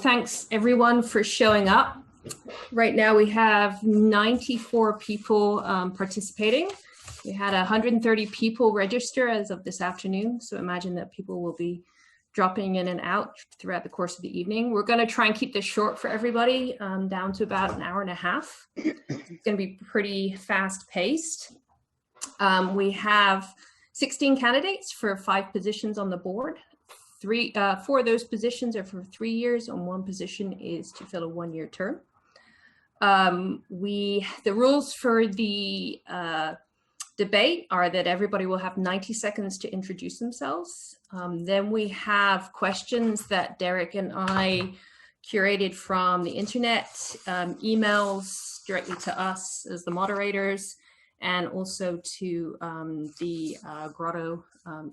Thanks everyone for showing up. Right now we have 94 people participating. We had 130 people register as of this afternoon, so imagine that people will be dropping in and out throughout the course of the evening. We're going to try and keep this short for everybody, down to about an hour and a half. It's going to be pretty fast paced. We have 16 candidates for 5 positions on the board. 4 of those positions are for 3 years, and 1 position is to fill a 1-year term. The rules for the debate are that everybody will have 90 seconds to introduce themselves. Then we have questions that Derek and I curated from the internet, emails directly to us as the moderators, and also to the Grotto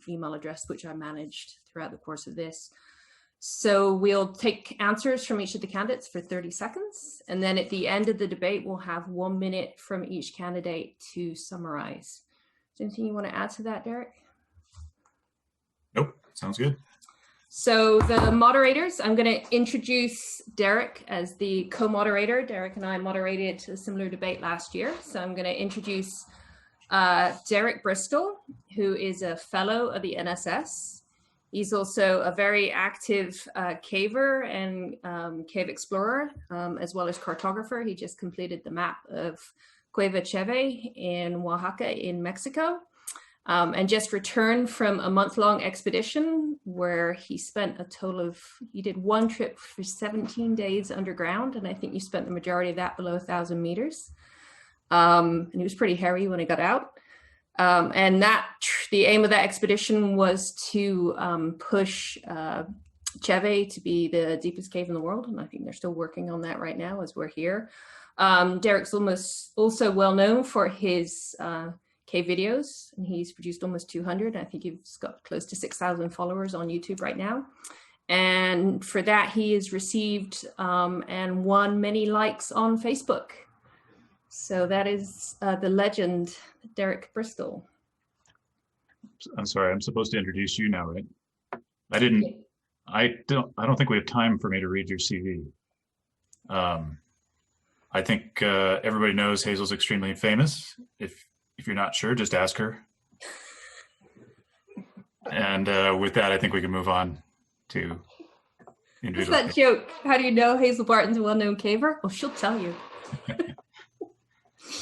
email address, which I managed throughout the course of this. So we'll take answers from each of the candidates for 30 seconds. And then at the end of the debate, we'll have 1 minute from each candidate to summarize. Is there anything you want to add to that, Derek? Nope, sounds good. So the moderators, I'm going to introduce Derek as the co-moderator. Derek and I moderated a similar debate last year. So I'm going to introduce Derek Bristol, who is a fellow of the NSS. He's also a very active caver and cave explorer, as well as cartographer. He just completed the map of Cueva Cheve in Oaxaca in Mexico, and just returned from a month-long expedition where he spent a total of, he did 1 trip for 17 days underground, and I think you spent the majority of that below 1,000 meters. And he was pretty hairy when he got out. And the aim of that expedition was to push Cheve to be the deepest cave in the world, and I think they're still working on that right now as we're here. Derek's also well known for his cave videos, and he's produced almost 200. I think he's got close to 6,000 followers on YouTube right now. And for that, he has received and won many likes on Facebook. So that is the legend, Derek Bristol. I'm sorry, I'm supposed to introduce you now, right? I don't think we have time for me to read your CV. I think everybody knows Hazel's extremely famous. If you're not sure, just ask her. And with that, I think we can move on to individual. What's that joke? How do you know Hazel Barton's a well-known caver? Well, she'll tell you.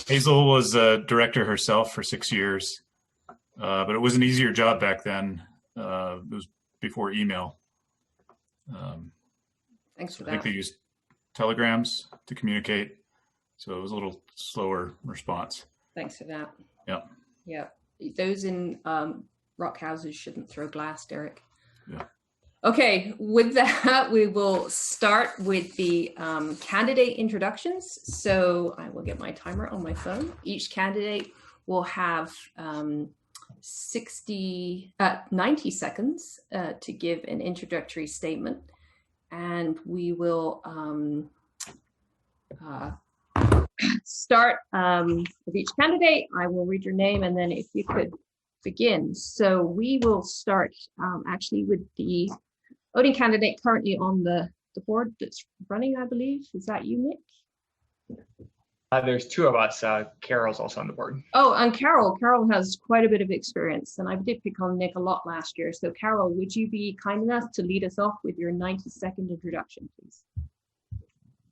Hazel was a director herself for 6 years, but it was an easier job back then. It was before email. Thanks for that. I think they used telegrams to communicate, so it was a little slower response. Thanks for that. Yeah. Yeah. Those in rock houses shouldn't throw glass, Derek. Yeah. Okay, with that, we will start with the candidate introductions. So I will get my timer on my phone. Each candidate will have 90 seconds to give an introductory statement. And we will start with each candidate. I will read your name, and then if you could begin. So we will start actually with the voting candidate currently on the board that's running, I believe. Is that you, Nick? There's 2 of us. Carol's also on the board. Oh, and Carol. Carol has quite a bit of experience, and I did pick on Nick a lot last year. So Carol, would you be kind enough to lead us off with your 90-second introduction, please?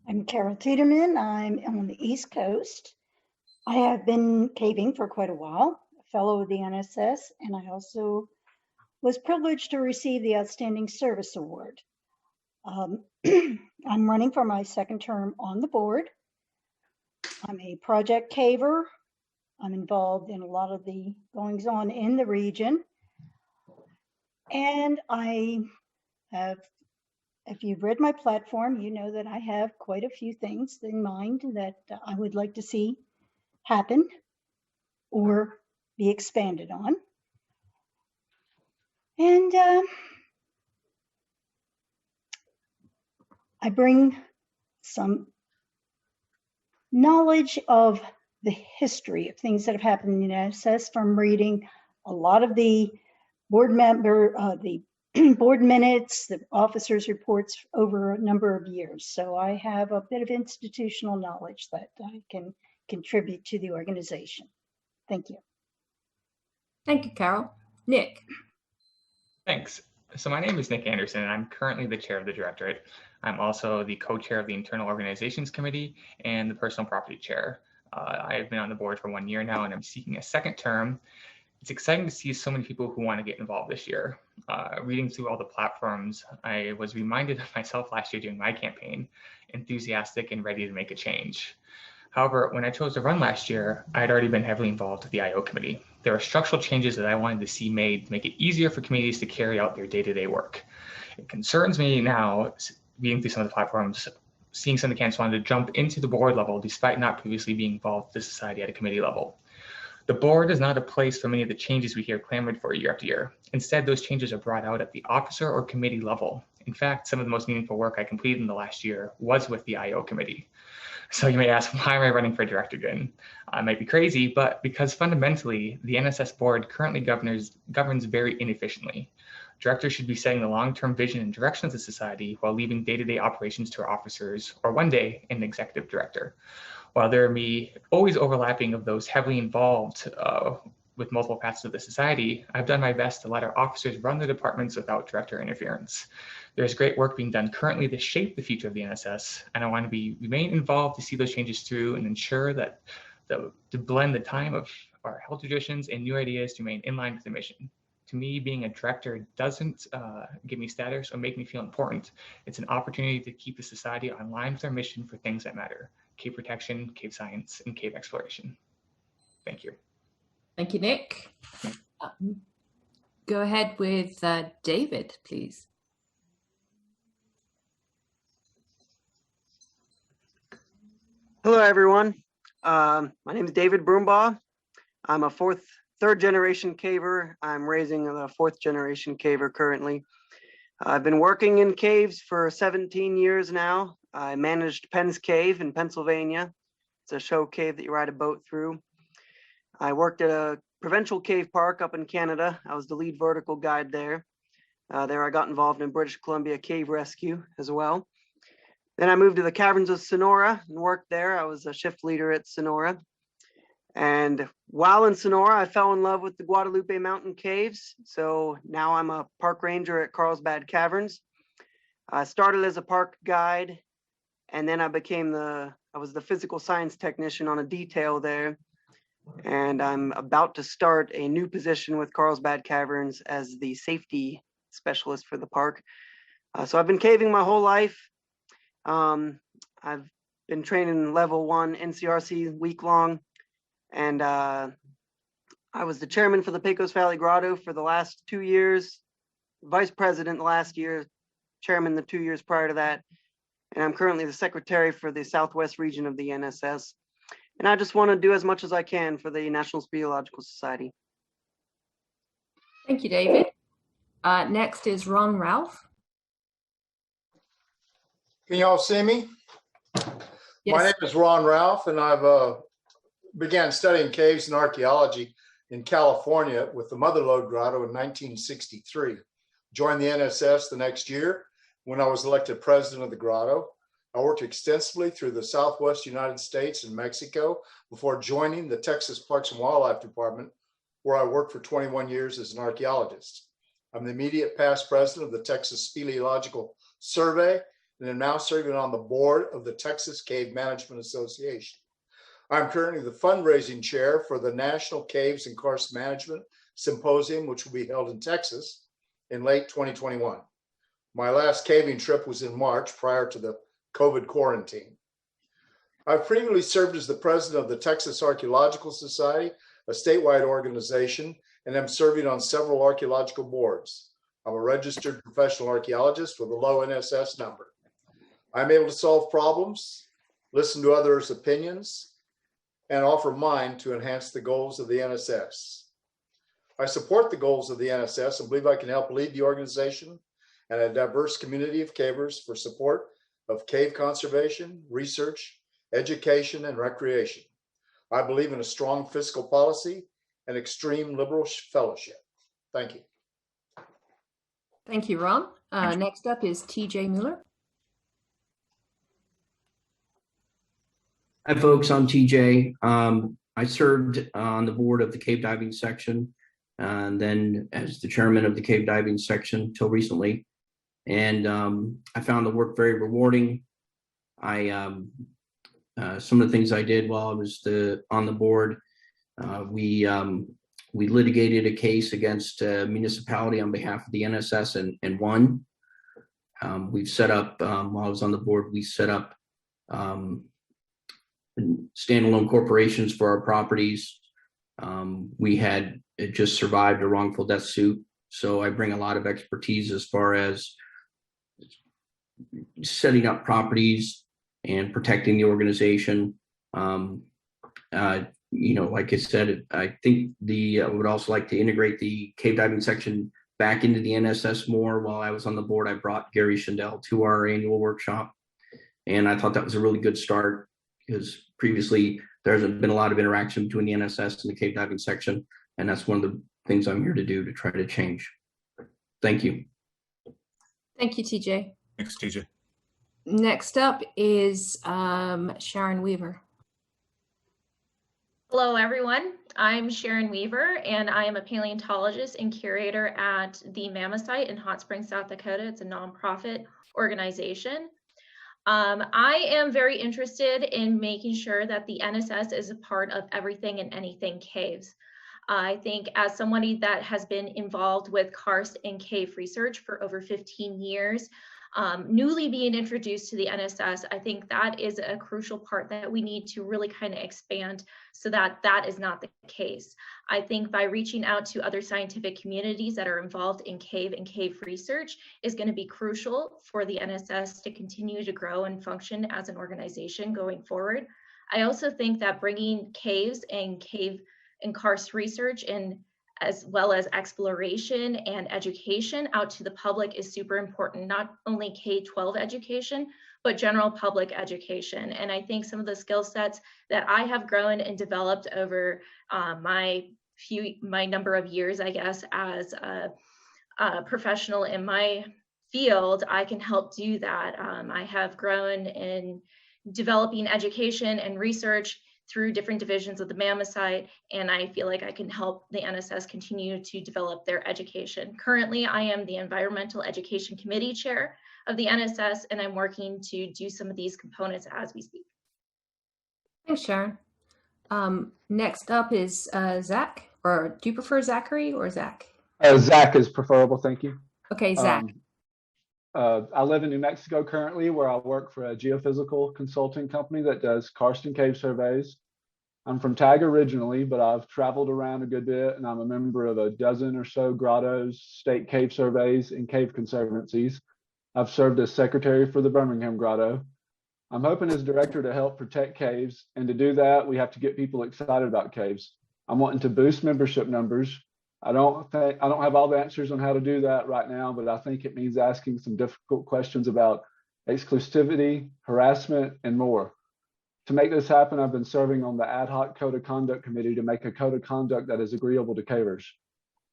I'm Carol Tiedemann. I'm on the East Coast. I have been caving for quite a while, a fellow of the NSS, and I also was privileged to receive the Outstanding Service Award. I'm running for my 2nd term on the board. I'm a project caver. I'm involved in a lot of the goings on in the region. And I have, if you've read my platform, you know that I have quite a few things in mind that I would like to see happen or be expanded on. And I bring some knowledge of the history of things that have happened in the NSS from reading a lot of the board member, the board minutes, the officers' reports over a number of years. So I have a bit of institutional knowledge that I can contribute to the organization. Thank you. Thank you, Carol. Nick. Thanks. So my name is Nick Anderson, and I'm currently the chair of the directorate. I'm also the co-chair of the Internal Organizations Committee and the Personal Property Chair. I've been on the board for 1 year now, and I'm seeking a second term. It's exciting to see so many people who want to get involved this year. Reading through all the platforms, I was reminded of myself last year during my campaign, enthusiastic and ready to make a change. However, when I chose to run last year, I had already been heavily involved with the IO committee. There are structural changes that I wanted to see made to make it easier for committees to carry out their day-to-day work. It concerns me now, reading through some of the platforms, seeing some of the candidates wanted to jump into the board level despite not previously being involved with the society at a committee level. The board is not a place for many of the changes we hear clamored for year after year. Instead, those changes are brought out at the officer or committee level. In fact, some of the most meaningful work I completed in the last year was with the IO committee. So you may ask, why am I running for director again? I might be crazy, but because fundamentally, the NSS board currently governs very inefficiently. Directors should be setting the long-term vision and direction of the society while leaving day-to-day operations to our officers, or one day, an executive director. While there may be always overlapping of those heavily involved with multiple facets of the society, I've done my best to let our officers run the departments without director interference. There's great work being done currently to shape the future of the NSS, and I want to remain involved to see those changes through and ensure that to blend the time of our health traditions and new ideas to remain in line with the mission. To me, being a director doesn't give me status or make me feel important. It's an opportunity to keep the society on line with our mission for things that matter: cave protection, cave science, and cave exploration. Thank you. Thank you, Nick. Go ahead with David, please. Hello, everyone. My name is David Brumbaugh. I'm a third generation caver. I'm raising a fourth generation caver currently. I've been working in caves for 17 years now. I managed Penn's Cave in Pennsylvania. It's a show cave that you ride a boat through. I worked at a provincial cave park up in Canada. I was the lead vertical guide there. There I got involved in British Columbia cave rescue as well. Then I moved to the caverns of Sonora and worked there. I was a shift leader at Sonora. And while in Sonora, I fell in love with the Guadalupe Mountain Caves. So now I'm a park ranger at Carlsbad Caverns. I started as a park guide, and then I was the physical science technician on a detail there. And I'm about to start a new position with Carlsbad Caverns as the safety specialist for the park. So I've been caving my whole life. I've been training level 1 NCRC week-long, and I was the chairman for the Pecos Valley Grotto for the last 2 years, vice president last year, chairman the 2 years prior to that, and I'm currently the secretary for the Southwest region of the NSS. And I just want to do as much as I can for the National Speleological Society. Thank you, David. Next is Ron Ralph. Can you all see me? Yes. My name is Ron Ralph, and I've began studying caves and archaeology in California with the Motherlode Grotto in 1963. Joined the NSS the next year when I was elected president of the grotto. I worked extensively through the Southwest United States and Mexico before joining the Texas Parks and Wildlife Department, where I worked for 21 years as an archaeologist. I'm the immediate past president of the Texas Speleological Survey, and am now serving on the board of the Texas Cave Management Association. I'm currently the fundraising chair for the National Caves and Karst Management Symposium, which will be held in Texas in late 2021. My last caving trip was in March prior to the COVID quarantine. I've previously served as the president of the Texas Archaeological Society, a statewide organization, and am serving on several archaeological boards. I'm a registered professional archaeologist with a low NSS number. I'm able to solve problems, listen to others' opinions, and offer mine to enhance the goals of the NSS. I support the goals of the NSS and believe I can help lead the organization and a diverse community of cavers for support of cave conservation, research, education, and recreation. I believe in a strong fiscal policy and extreme liberal fellowship. Thank you. Thank you, Ron. Next up is TJ Mueller. Hi, folks. I'm TJ. I served on the board of the cave diving section and then as the chairman of the cave diving section till recently. And I found the work very rewarding. Some of the things I did while I was on the board, we litigated a case against a municipality on behalf of the NSS and won. We've set up, while I was on the board, we set up standalone corporations for our properties. We had just survived a wrongful death suit. So I bring a lot of expertise as far as setting up properties and protecting the organization. Like I said, I think I would also like to integrate the cave diving section back into the NSS more. While I was on the board, I brought Gary Schindel to our annual workshop. And I thought that was a really good start because previously there hasn't been a lot of interaction between the NSS and the cave diving section. And that's one of the things I'm here to do to try to change. Thank you. Thank you, TJ. Thanks, TJ. Next up is Sharon Weaver. Hello, everyone. I'm Sharon Weaver, and I am a paleontologist and curator at the Mammoth Site in Hot Springs, South Dakota. It's a nonprofit organization. I am very interested in making sure that the NSS is a part of everything and anything caves. I think as somebody that has been involved with karst and cave research for over 15 years, newly being introduced to the NSS, I think that is a crucial part that we need to really kind of expand so that that is not the case. I think by reaching out to other scientific communities that are involved in cave and cave research is going to be crucial for the NSS to continue to grow and function as an organization going forward. I also think that bringing caves and cave and karst research and as well as exploration and education out to the public is super important, not only K-12 education, but general public education. And I think some of the skill sets that I have grown and developed over my number of years, I guess, as a professional in my field, I can help do that. I have grown in developing education and research through different divisions of the Mammoth Site, and I feel like I can help the NSS continue to develop their education. Currently, I am the Environmental Education Committee Chair of the NSS, and I'm working to do some of these components as we speak. Thanks, Sharon. Next up is Zach, or do you prefer Zachary or Zach? Zach is preferable, thank you. Okay, Zach. I live in New Mexico currently, where I work for a geophysical consulting company that does karst and cave surveys. I'm from Tag originally, but I've traveled around a good bit, and I'm a member of a dozen or so grottos, state cave surveys, and cave conservancies. I've served as secretary for the Birmingham Grotto. I'm hoping as director to help protect caves, and to do that, we have to get people excited about caves. I'm wanting to boost membership numbers. I don't have all the answers on how to do that right now, but I think it means asking some difficult questions about exclusivity, harassment, and more. To make this happen, I've been serving on the ad hoc code of conduct committee to make a code of conduct that is agreeable to cavers.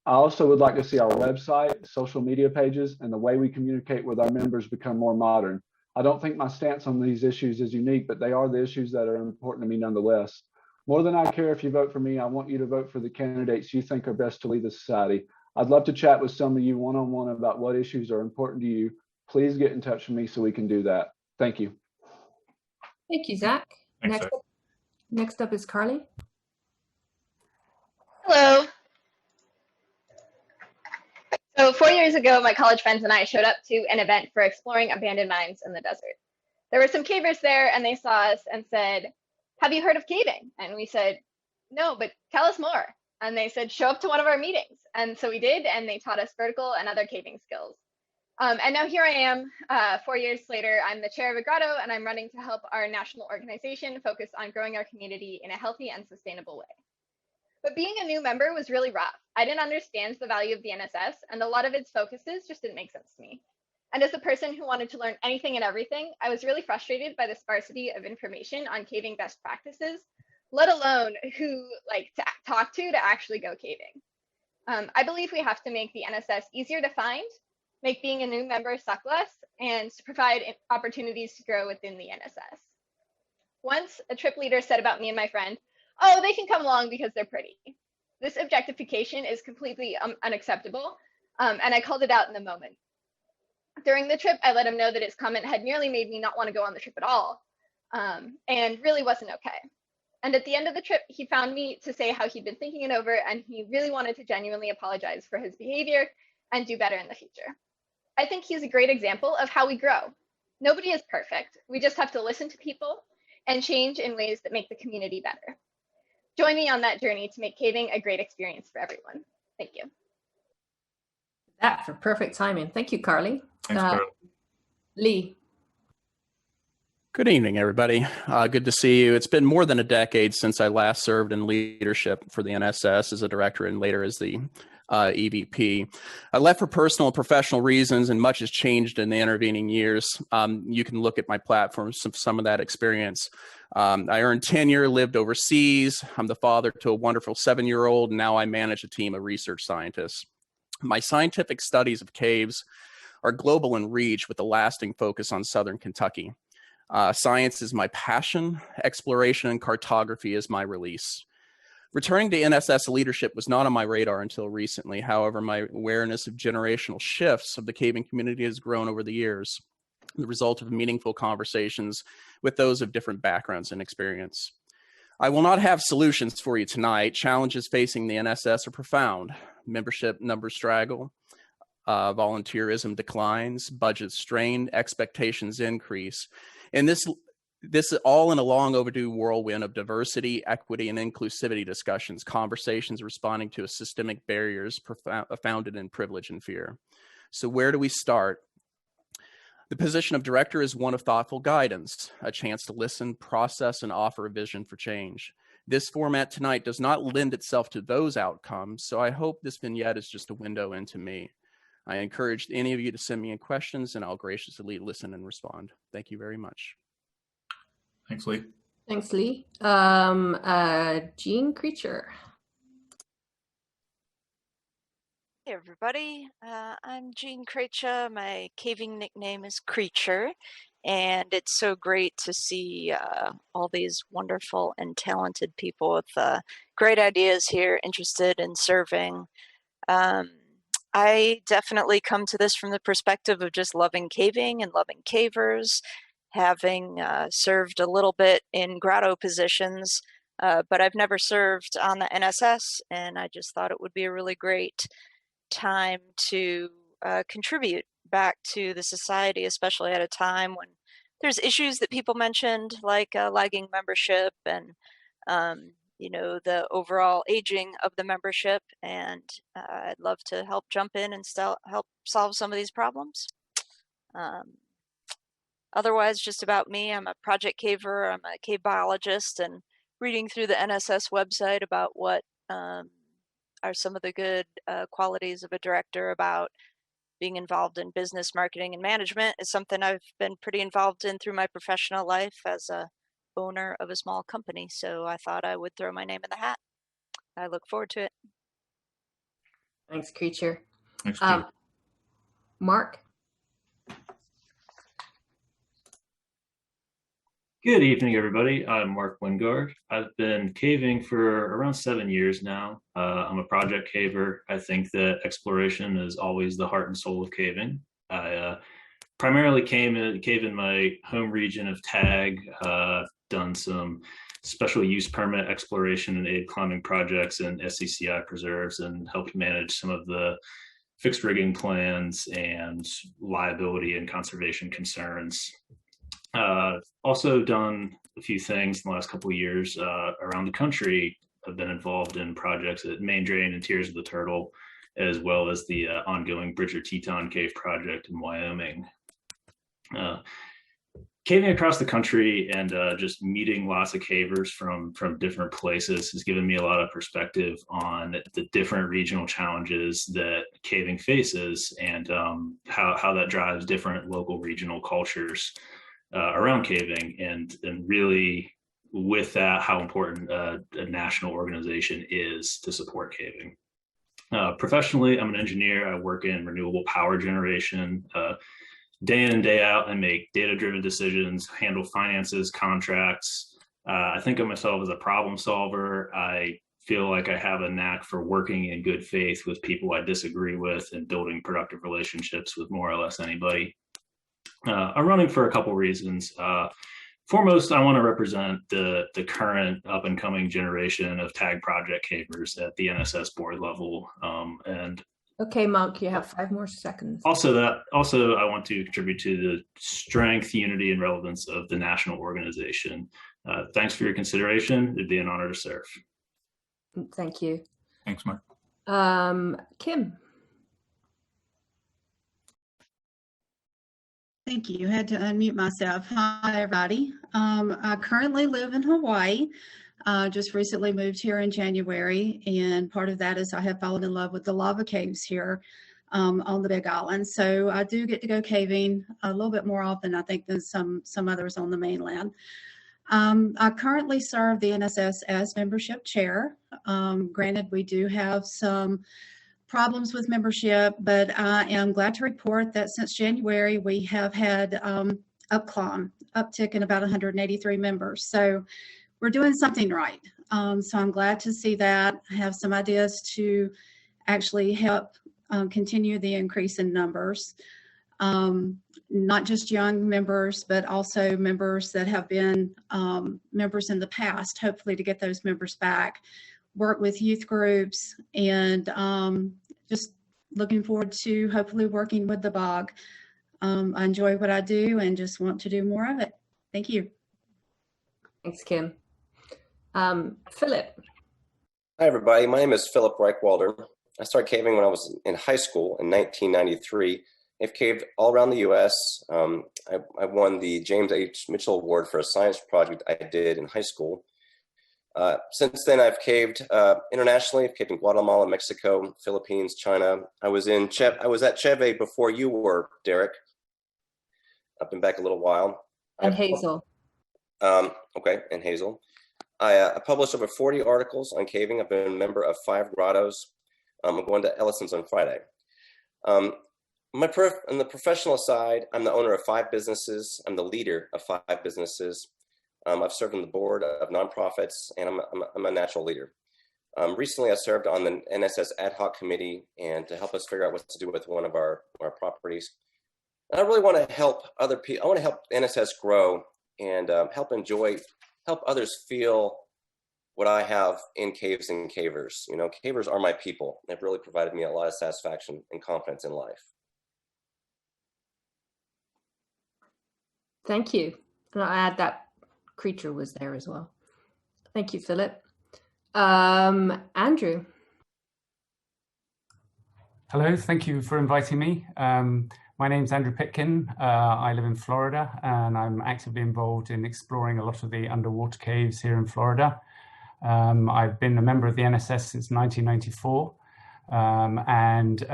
I also would like to see our website, social media pages, and the way we communicate with our members become more modern. I don't think my stance on these issues is unique, but they are the issues that are important to me nonetheless. More than I care if you vote for me, I want you to vote for the candidates you think are best to lead the society. I'd love to chat with some of you one-on-one about what issues are important to you. Please get in touch with me so we can do that. Thank you. Thank you, Zach. Thanks, Next up is Carly. Hello. So 4 years ago, my college friends and I showed up to an event for exploring abandoned mines in the desert. There were some cavers there, and they saw us and said, "Have you heard of caving?" And we said, "No, but tell us more." And they said, "Show up to one of our meetings." And so we did, and they taught us vertical and other caving skills. And now here I am, 4 years later. I'm the chair of a grotto, and I'm running to help our national organization focus on growing our community in a healthy and sustainable way. But being a new member was really rough. I didn't understand the value of the NSS, and a lot of its focuses just didn't make sense to me. And as a person who wanted to learn anything and everything, I was really frustrated by the sparsity of information on caving best practices, let alone who to talk to actually go caving. I believe we have to make the NSS easier to find, make being a new member suck less, and to provide opportunities to grow within the NSS. Once, a trip leader said about me and my friend, "Oh, they can come along because they're pretty." This objectification is completely unacceptable, and I called it out in the moment. During the trip, I let him know that his comment had nearly made me not want to go on the trip at all, and really wasn't okay. And at the end of the trip, he found me to say how he'd been thinking it over, and he really wanted to genuinely apologize for his behavior and do better in the future. I think he's a great example of how we grow. Nobody is perfect. We just have to listen to people and change in ways that make the community better. Join me on that journey to make caving a great experience for everyone. Thank you. That for perfect timing. Thank you, Carly. Thanks, Carly. Lee. Good evening, everybody. Good to see you. It's been more than a decade since I last served in leadership for the NSS as a director and later as the EVP. I left for personal and professional reasons, and much has changed in the intervening years. You can look at my platform, some of that experience. I earned tenure, lived overseas. I'm the father to a wonderful 7-year-old, and now I manage a team of research scientists. My scientific studies of caves are global in reach with a lasting focus on Southern Kentucky. Science is my passion, exploration and cartography is my release. Returning to NSS leadership was not on my radar until recently. However, my awareness of generational shifts of the caving community has grown over the years, the result of meaningful conversations with those of different backgrounds and experience. I will not have solutions for you tonight. Challenges facing the NSS are profound. Membership numbers straggle, volunteerism declines, budgets strain, expectations increase. And this is all in a long overdue whirlwind of diversity, equity, and inclusivity discussions, conversations responding to systemic barriers founded in privilege and fear. So where do we start? The position of director is one of thoughtful guidance, a chance to listen, process, and offer a vision for change. This format tonight does not lend itself to those outcomes, so I hope this vignette is just a window into me. I encourage any of you to send me in questions, and I'll graciously listen and respond. Thank you very much. Thanks, Lee. Thanks, Lee. Jean Creature. Hey everybody, I'm Jean Creature. My caving nickname is Creature, and it's so great to see all these wonderful and talented people with great ideas here, interested in serving. I definitely come to this from the perspective of just loving caving and loving cavers, having served a little bit in grotto positions, but I've never served on the NSS, and I just thought it would be a really great time to contribute back to the society, especially at a time when there's issues that people mentioned, like lagging membership and you know, the overall aging of the membership, and I'd love to help jump in and help solve some of these problems. Otherwise, just about me, I'm a project caver, I'm a cave biologist, and reading through the NSS website about what are some of the good qualities of a director about being involved in business, marketing, and management is something I've been pretty involved in through my professional life as a owner of a small company. So I thought I would throw my name in the hat. I look forward to it. Thanks, Creature. Thanks, Creature. Mark. Good evening, everybody. I'm Mark Wingard. I've been caving for around 7 years now. I'm a project caver. I think that exploration is always the heart and soul of caving. I primarily cave in my home region of Tag, done some special use permit exploration and aid climbing projects in SCCI preserves, and helped manage some of the fixed rigging plans and liability and conservation concerns. Also done a few things in the last couple of years around the country. I've been involved in projects at Main Drain and Tears of the Turtle, as well as the ongoing Bridger Teton Cave project in Wyoming. Caving across the country and just meeting lots of cavers from different places has given me a lot of perspective on the different regional challenges that caving faces, and how that drives different local regional cultures around caving, and really with that, how important a national organization is to support caving. Professionally, I'm an engineer. I work in renewable power generation day in and day out, and make data-driven decisions, handle finances, contracts. I think of myself as a problem solver. I feel like I have a knack for working in good faith with people I disagree with and building productive relationships with more or less anybody. I'm running for a couple reasons. Foremost, I want to represent the current up and coming generation of tag project cavers at the NSS board level. And okay, Mark, you have 5 more seconds. Also, I want to contribute to the strength, unity, and relevance of the national organization. Thanks for your consideration. It'd be an honor to serve. Thank you. Thanks, Mark. Kim. Thank you. I had to unmute myself. Hi, everybody. I currently live in Hawaii. Just recently moved here in January, and part of that is I have fallen in love with the lava caves here on the Big Island. So I do get to go caving a little bit more often, I think, than some others on the mainland. I currently serve the NSS as membership chair. Granted, we do have some problems with membership, but I am glad to report that since January, we have had uptick in about 183 members. So we're doing something right. So I'm glad to see that. I have some ideas to actually help continue the increase in numbers. Not just young members, but also members that have been members in the past, hopefully to get those members back, work with youth groups, and just looking forward to hopefully working with the BOG. I enjoy what I do and just want to do more of it. Thank you. Thanks, Kim. Philip. Hi, everybody. My name is Philip Reichwalder. I started caving when I was in high school in 1993. I've caved all around the U.S. I won the James H. Mitchell Award for a science project I did in high school. Since then, I've caved internationally. I've caved in Guatemala, Mexico, Philippines, China. I was at Cheve before you were, Derek. I've been back a little while. And Hazel. Okay, and Hazel. I published over 40 articles on caving. I've been a member of 5 grottos. I'm going to Ellison's on Friday. On the professional side, I'm the owner of 5 businesses. I'm the leader of 5 businesses. I've served on the board of nonprofits, and I'm a natural leader. Recently, I served on the NSS ad hoc committee and to help us figure out what to do with one of our properties. And I really want to help other people. I want to help NSS grow and help others feel what I have in caves and cavers. You know, cavers are my people. They've really provided me a lot of satisfaction and confidence in life. Thank you. And I'll add that creature was there as well. Thank you, Philip. Andrew. Hello, thank you for inviting me. My name's Andrew Pitkin. I live in Florida, and I'm actively involved in exploring a lot of the underwater caves here in Florida. I've been a member of the NSS since 1994, and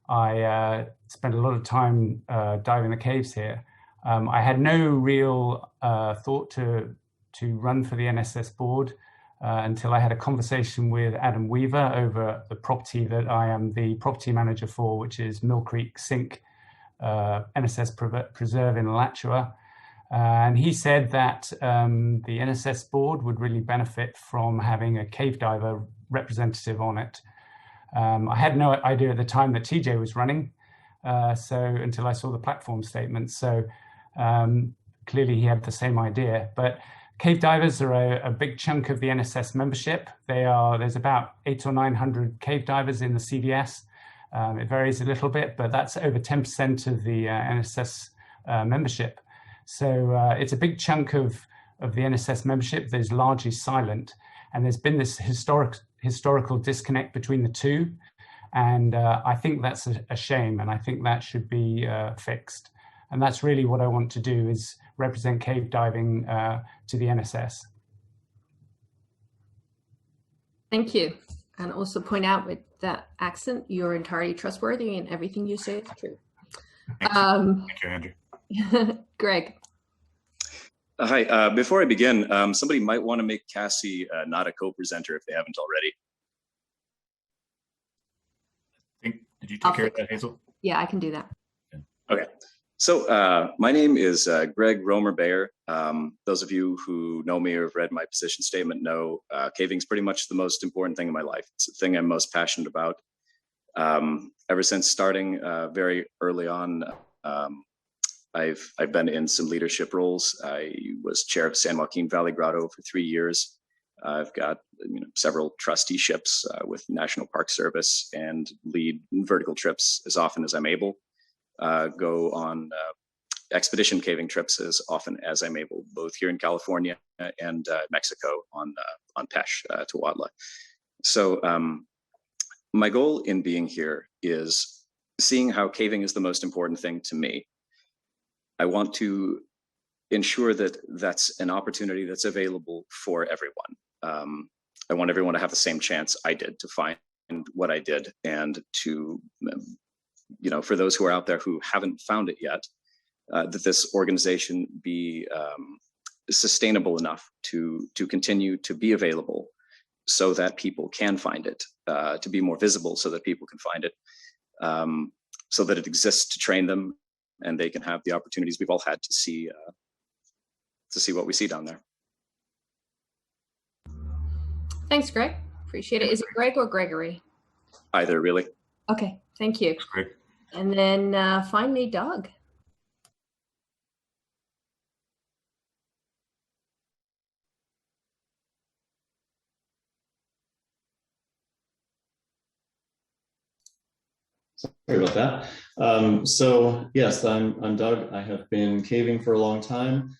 I spent a lot of time diving the caves here. I had no real thought to run for the NSS board until I had a conversation with Adam Weaver over the property that I am the property manager for, which is Mill Creek Sink NSS Preserve in Alachua. And he said that the NSS board would really benefit from having a cave diver representative on it. I had no idea at the time that TJ was running, so until I saw the platform statement. So clearly he had the same idea. But cave divers are a big chunk of the NSS membership. There's about 800 or 900 cave divers in the CDS. It varies a little bit, but that's over 10% of the NSS membership. So it's a big chunk of the NSS membership that is largely silent. And there's been this historical disconnect between the two. And I think that's a shame, and I think that should be fixed. And that's really what I want to do, is represent cave diving to the NSS. Thank you. And also point out with that accent, you're entirely trustworthy and everything you say is true. Thank you, Andrew. Greg. Hi, before I begin, somebody might want to make Cassie not a co-presenter if they haven't already. Did you take care of that, Hazel? Yeah, I can do that. Okay. So my name is Greg Romer Bayer. Those of you who know me or have read my position statement know caving is pretty much the most important thing in my life. It's the thing I'm most passionate about. Ever since starting very early on, I've been in some leadership roles. I was chair of San Joaquin Valley Grotto for 3 years. I've got several trusteeships with National Park Service and lead vertical trips as often as I'm able. Go on expedition caving trips as often as I'm able, both here in California and Mexico on Pesh to Huautla. So my goal in being here is seeing how caving is the most important thing to me. I want to ensure that that's an opportunity that's available for everyone. I want everyone to have the same chance I did to find what I did, and to, for those who are out there who haven't found it yet, that this organization be sustainable enough to continue to be available so that people can find it, to be more visible so that people can find it, so that it exists to train them and they can have the opportunities we've all had to see what we see down there. Thanks, Greg. Appreciate it. Is it Greg or Gregory? Either, really. Okay, thank you. Greg. And then finally, Doug. Sorry about that. So yes, I'm Doug. I have been caving for a long time.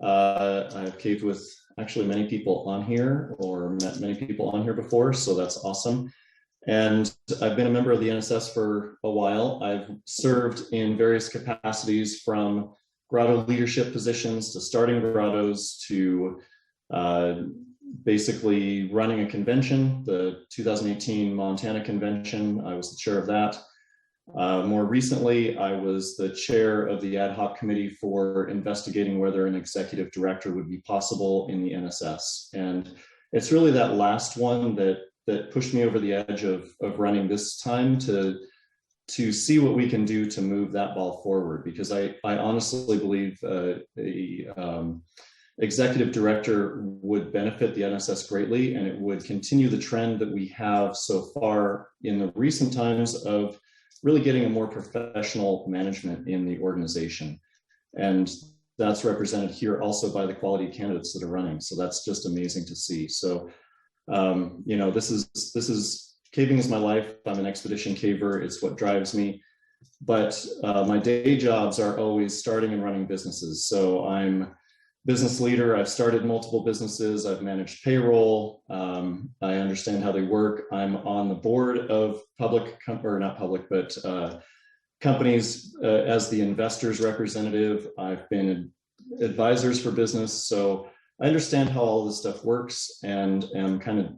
I've caved with actually many people on here, or met many people on here before, so that's awesome. And I've been a member of the NSS for a while. I've served in various capacities, from grotto leadership positions to starting grottos to basically running a convention, the 2018 Montana Convention. I was the chair of that. More recently, I was the chair of the ad hoc committee for investigating whether an executive director would be possible in the NSS. And it's really that last one that pushed me over the edge of running this time, to see what we can do to move that ball forward, because I honestly believe executive director would benefit the NSS greatly, and it would continue the trend that we have so far in the recent times of really getting a more professional management in the organization. And that's represented here also by the quality candidates that are running. So that's just amazing to see. So, this is caving is my life. I'm an expedition caver. It's what drives me. But my day jobs are always starting and running businesses. So I'm business leader. I've started multiple businesses. I've managed payroll. I understand how they work. I'm on the board of companies as the investors representative. I've been advisors for business. So I understand how all this stuff works, and am kind of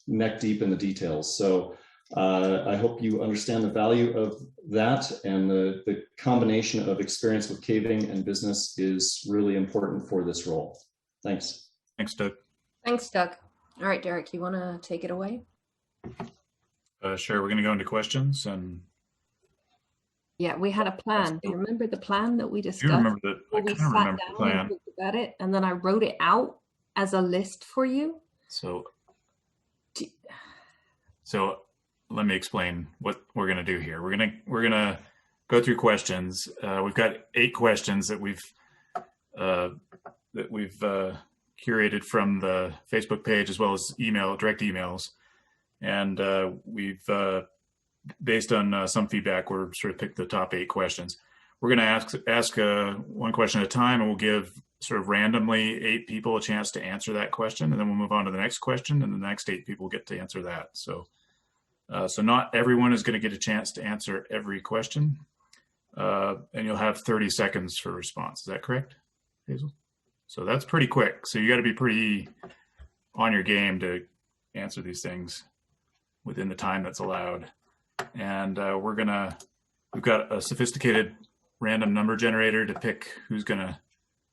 neck deep in the details. So I hope you understand the value of that, and the combination of experience with caving and business is really important for this role. Thanks. Thanks, Doug. Thanks, Doug. All right, Derek, you want to take it away? Sure. We're going to go into questions. And yeah, we had a plan. Do you remember the plan that we discussed? You remember that? I We kind of sat remember the down plan. and talked about it, and then I wrote it out as a list for you. So let me explain what we're going to do here. We're going to go through questions. We've got 8 questions that we've curated from the Facebook page, as well as direct emails, and we've based on some feedback, we're sort of picked the top 8 questions. We're going to ask one question at a time, and we'll give sort of randomly 8 people a chance to answer that question, and then we'll move on to the next question, and the next 8 people get to answer that. So not everyone is going to get a chance to answer every question, and you'll have 30 seconds for response. Is that correct, Hazel? So that's pretty quick. So you got to be pretty on your game to answer these things within the time that's allowed. And we've got a sophisticated random number generator to pick who's going to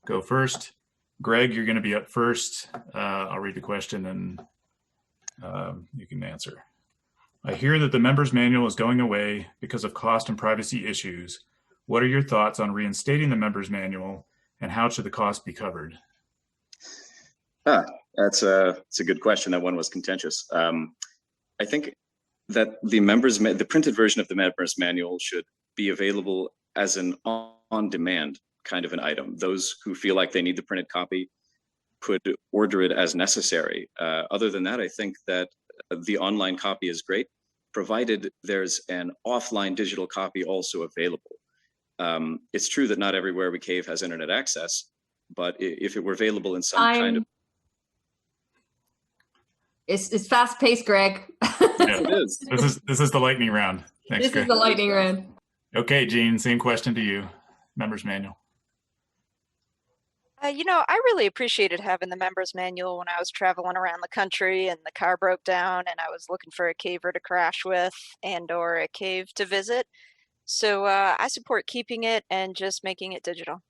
go first. Greg, you're going to be up first. I'll read the question, and you can answer. I hear that the members manual is going away because of cost and privacy issues. What are your thoughts on reinstating the members manual, and how should the cost be covered? That's a good question. That one was contentious. I think that the printed version of the members manual should be available as an on-demand kind of an item. Those who feel like they need the printed copy could order it as necessary. Other than that, I think that the online copy is great, provided there's an offline digital copy also available. It's true that not everywhere we cave has internet access, but if it were available in some kind of... It's fast paced, Greg. Yeah, it is. This is the lightning round. Thanks, This Greg. is the lightning round. Okay, Jean, same question to you. Members manual. I really appreciated having the members manual when I was traveling around the country and the car broke down and I was looking for a caver to crash with and or a cave to visit. So I support keeping it and just making it digital.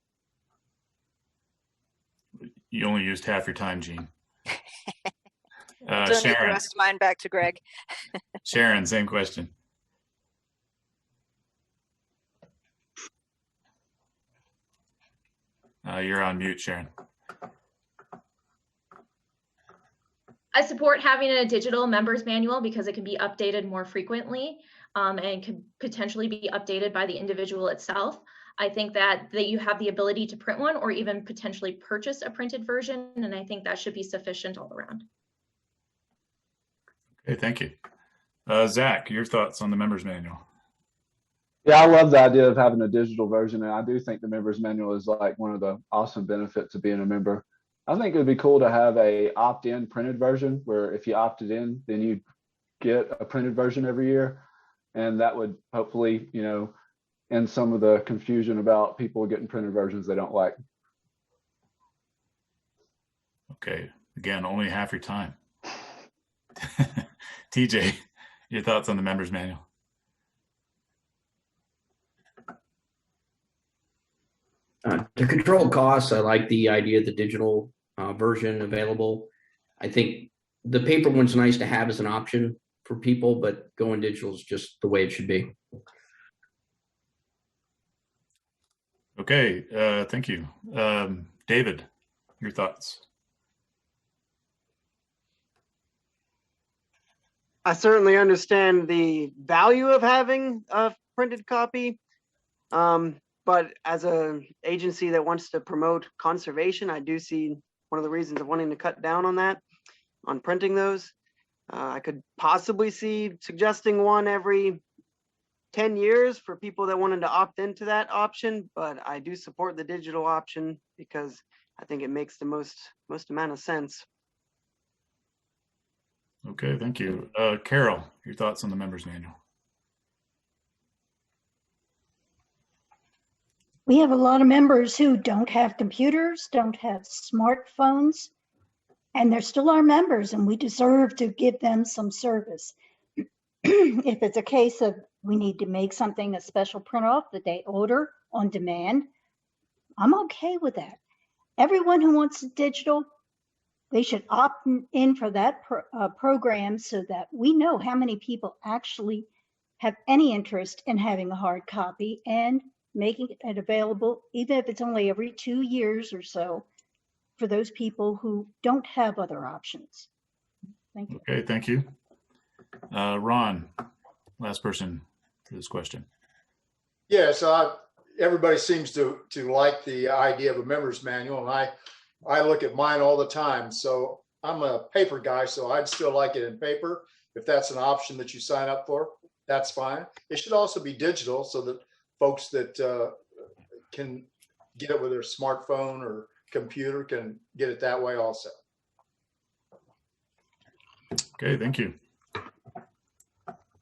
You only used half your time, Jean. Donate the Sharon. rest of mine back to Greg. Sharon, same question. You're on mute, Sharon. I support having a digital members manual because it can be updated more frequently and could potentially be updated by the individual itself. I think that you have the ability to print one or even potentially purchase a printed version, and I think that should be sufficient all around. Okay, thank you. Zach, your thoughts on the members manual? Yeah, I love the idea of having a digital version, and I do think the members manual is like one of the awesome benefits of being a member. I think it would be cool to have a opt-in printed version where if you opted in, then you get a printed version every year, and that would hopefully, end some of the confusion about people getting printed versions they don't like. Okay, again, only half your time. TJ, your thoughts on the members manual? To control costs, I like the idea of the digital version available. I think the paper one's nice to have as an option for people, but going digital is just the way it should be. Okay, thank you. David, your thoughts? I certainly understand the value of having a printed copy. But as an agency that wants to promote conservation, I do see one of the reasons of wanting to cut down on that, on printing those. I could possibly see suggesting one every 10 years for people that wanted to opt into that option, but I do support the digital option because I think it makes the most amount of sense. Okay, thank you. Carol, your thoughts on the members manual? We have a lot of members who don't have computers, don't have smartphones, and they're still our members, and we deserve to give them some service. If it's a case of we need to make something a special print off that they order on demand, I'm okay with that. Everyone who wants it digital, they should opt in for that program so that we know how many people actually have any interest in having a hard copy and making it available, even if it's only every 2 years or so, for those people who don't have other options. Thank you. Okay, thank you. Ron, last person for this question. Yeah, so everybody seems to like the idea of a members manual, and I look at mine all the time. So I'm a paper guy, so I'd still like it in paper. If that's an option that you sign up for, that's fine. It should also be digital so that folks that can get it with their smartphone or computer can get it that way also. Okay, thank you.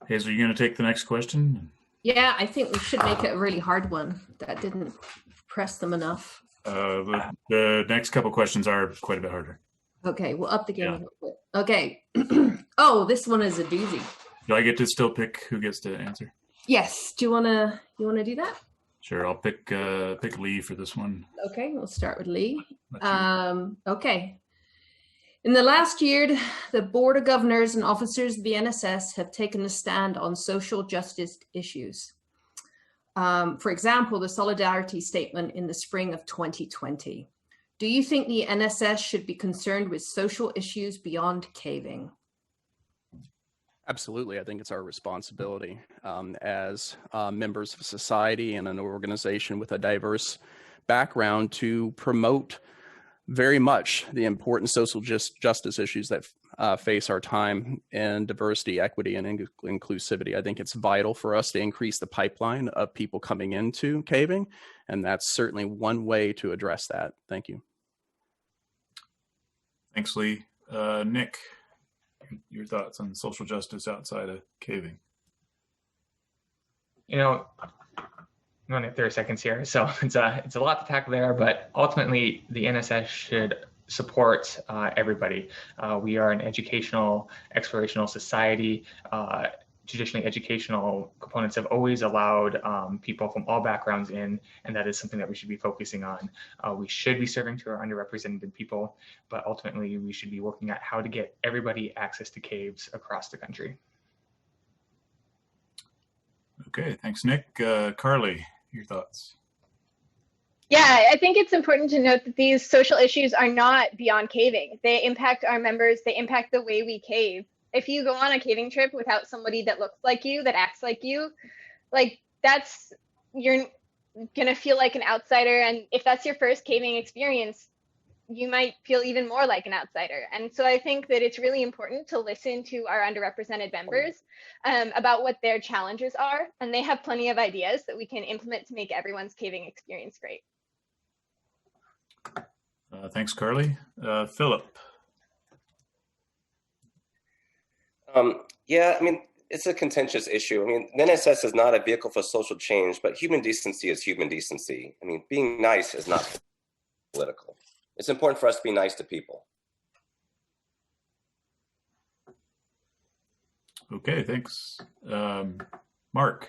Hazel, are you going to take the next question? Yeah, I think we should make it a really hard one. That didn't press them enough. The next couple questions are quite a bit harder. Okay, we'll up the game a little bit. Okay. Oh, this one is a doozy. Do I get to still pick who gets to answer? Yes. Do you wanna do that? Sure, I'll pick Lee for this one. Okay, we'll start with Lee. Okay. In the last year, the Board of Governors and officers of the NSS have taken a stand on social justice issues. For example, the Solidarity Statement in the spring of 2020. Do you think the NSS should be concerned with social issues beyond caving? Absolutely. I think it's our responsibility as members of society and an organization with a diverse background to promote very much the important social justice issues that face our time, and diversity, equity, and inclusivity. I think it's vital for us to increase the pipeline of people coming into caving, and that's certainly one way to address that. Thank you. Thanks, Lee. Nick, your thoughts on social justice outside of caving? You know, I'm only 30 seconds here, so it's a lot to tackle there, but ultimately the NSS should support everybody. We are an educational, explorational society. Traditionally, educational components have always allowed people from all backgrounds in, and that is something that we should be focusing on. We should be serving to our underrepresented people, but ultimately we should be working at how to get everybody access to caves across the country. Okay, thanks, Nick. Carly, your thoughts? Yeah, I think it's important to note that these social issues are not beyond caving. They impact our members, they impact the way we cave. If you go on a caving trip without somebody that looks like you, that acts like you, like you're gonna feel like an outsider. And if that's your first caving experience, you might feel even more like an outsider. And so I think that it's really important to listen to our underrepresented members about what their challenges are. And they have plenty of ideas that we can implement to make everyone's caving experience great. Thanks, Carly. Philip. Yeah, I mean, it's a contentious issue. I mean, the NSS is not a vehicle for social change, but human decency is human decency. I mean, being nice is not political. It's important for us to be nice to people. Okay, thanks. Mark.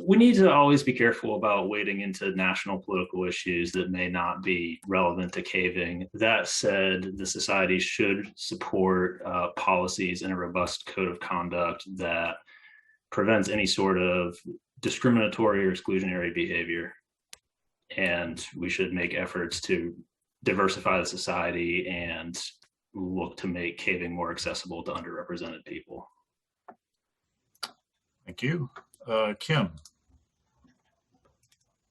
We need to always be careful about wading into national political issues that may not be relevant to caving. That said, the society should support policies and a robust code of conduct that prevents any sort of discriminatory or exclusionary behavior. And we should make efforts to diversify the society and look to make caving more accessible to underrepresented people. Thank you. Kim.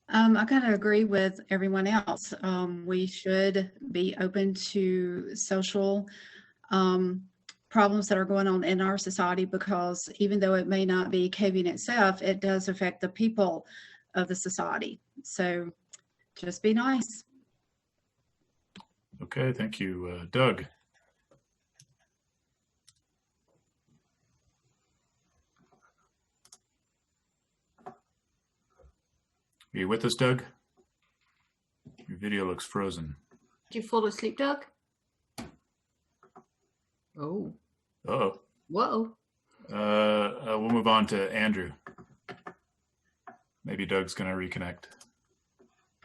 I kind of agree with everyone else. We should be open to social problems that are going on in our society, because even though it may not be caving itself, it does affect the people of the society. So just be nice. Okay, thank you. Doug. Are you with us, Doug? Your video looks frozen. Did you fall asleep, Doug? Oh. Uh-oh. Whoa. We'll move on to Andrew. Maybe Doug's going to reconnect.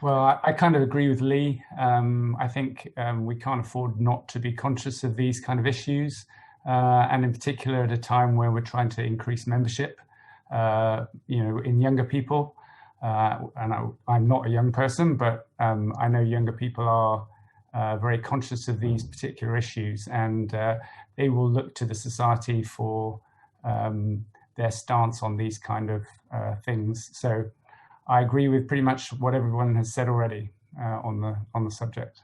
Well, I kind of agree with Lee. I think we can't afford not to be conscious of these kind of issues, and in particular at a time where we're trying to increase membership, in younger people. And I'm not a young person, but I know younger people are very conscious of these particular issues, and they will look to the society for their stance on these kind of things. So I agree with pretty much what everyone has said already on the subject.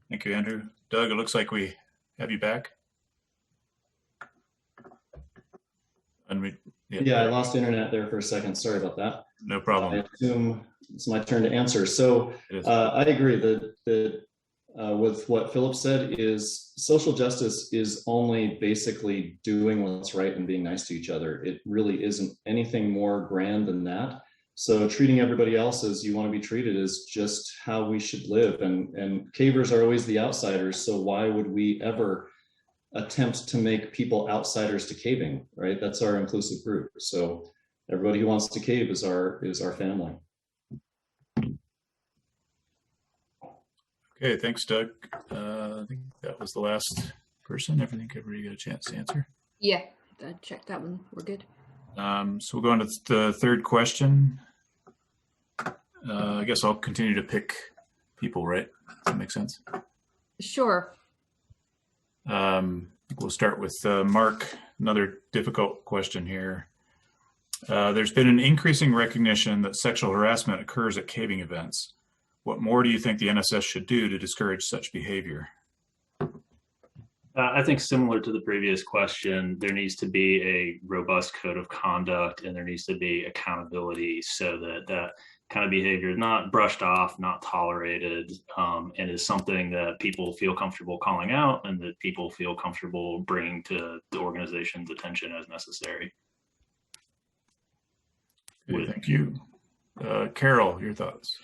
Thank you, Andrew. Doug, it looks like we have you back. Yeah, I lost internet there for a second. Sorry about that. No problem. I assume it's my turn to answer. So I agree that with what Philip said, is social justice is only basically doing what's right and being nice to each other. It really isn't anything more grand than that. So treating everybody else as you want to be treated is just how we should live. And cavers are always the outsiders. So why would we ever attempt to make people outsiders to caving, right? That's our inclusive group. So everybody who wants to cave is our family. Okay, thanks, Doug. I think that was the last person. I think everybody got a chance to answer. Yeah, I checked that one. We're good. So we'll go on to the third question. I guess I'll continue to pick people, right? Does that make sense? Sure. We'll start with Mark. Another difficult question here. There's been an increasing recognition that sexual harassment occurs at caving events. What more do you think the NSS should do to discourage such behavior? I think similar to the previous question, there needs to be a robust code of conduct and there needs to be accountability so that that kind of behavior is not brushed off, not tolerated, and is something that people feel comfortable calling out and that people feel comfortable bringing to the organization's attention as necessary. Okay, thank you. Carol, your thoughts?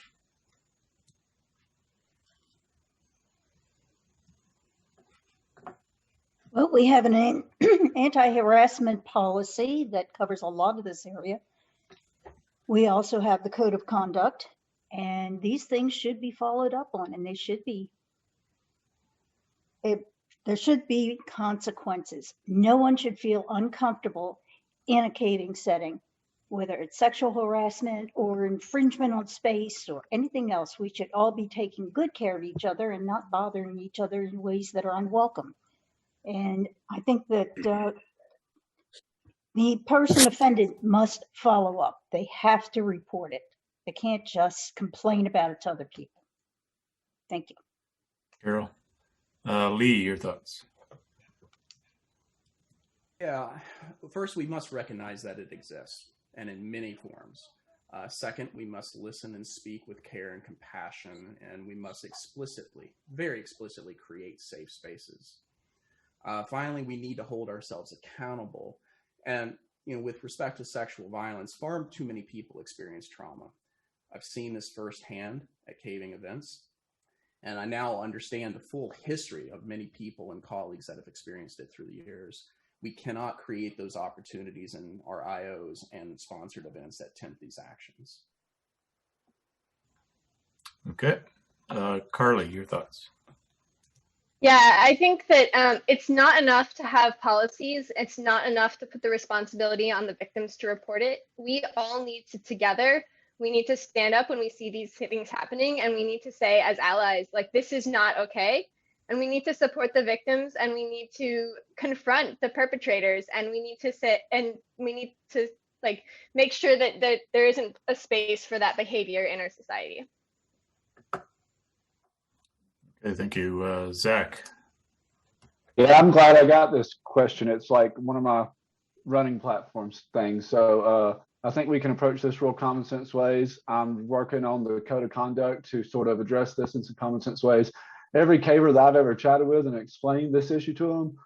Well, we have an anti-harassment policy that covers a lot of this area. We also have the code of conduct, and these things should be followed up on, and they should be, there should be consequences. No one should feel uncomfortable in a caving setting, whether it's sexual harassment or infringement on space or anything else. We should all be taking good care of each other and not bothering each other in ways that are unwelcome. And I think that the person offended must follow up. They have to report it. They can't just complain about it to other people. Thank you. Carol. Lee, your thoughts? Yeah, first we must recognize that it exists and in many forms. Second, we must listen and speak with care and compassion, and we must explicitly, very explicitly create safe spaces. Finally, we need to hold ourselves accountable. And, you know, with respect to sexual violence, far too many people experience trauma. I've seen this firsthand at caving events, and I now understand the full history of many people and colleagues that have experienced it through the years. We cannot create those opportunities in our IOs and sponsored events that tempt these actions. Okay. Carly, your thoughts? Yeah, I think that it's not enough to have policies. It's not enough to put the responsibility on the victims to report it. We all need to together. We need to stand up when we see these things happening, and we need to say as allies, like, this is not okay. And we need to support the victims, and we need to confront the perpetrators, and we need to sit and we need to like make sure that there isn't a space for that behavior in our society. Okay, thank you. Zach. Yeah, I'm glad I got this question. It's like one of my running platforms things. So I think we can approach this real common sense ways. I'm working on the code of conduct to sort of address this in some common sense ways. Every caver that I've ever chatted with and explained this issue to them,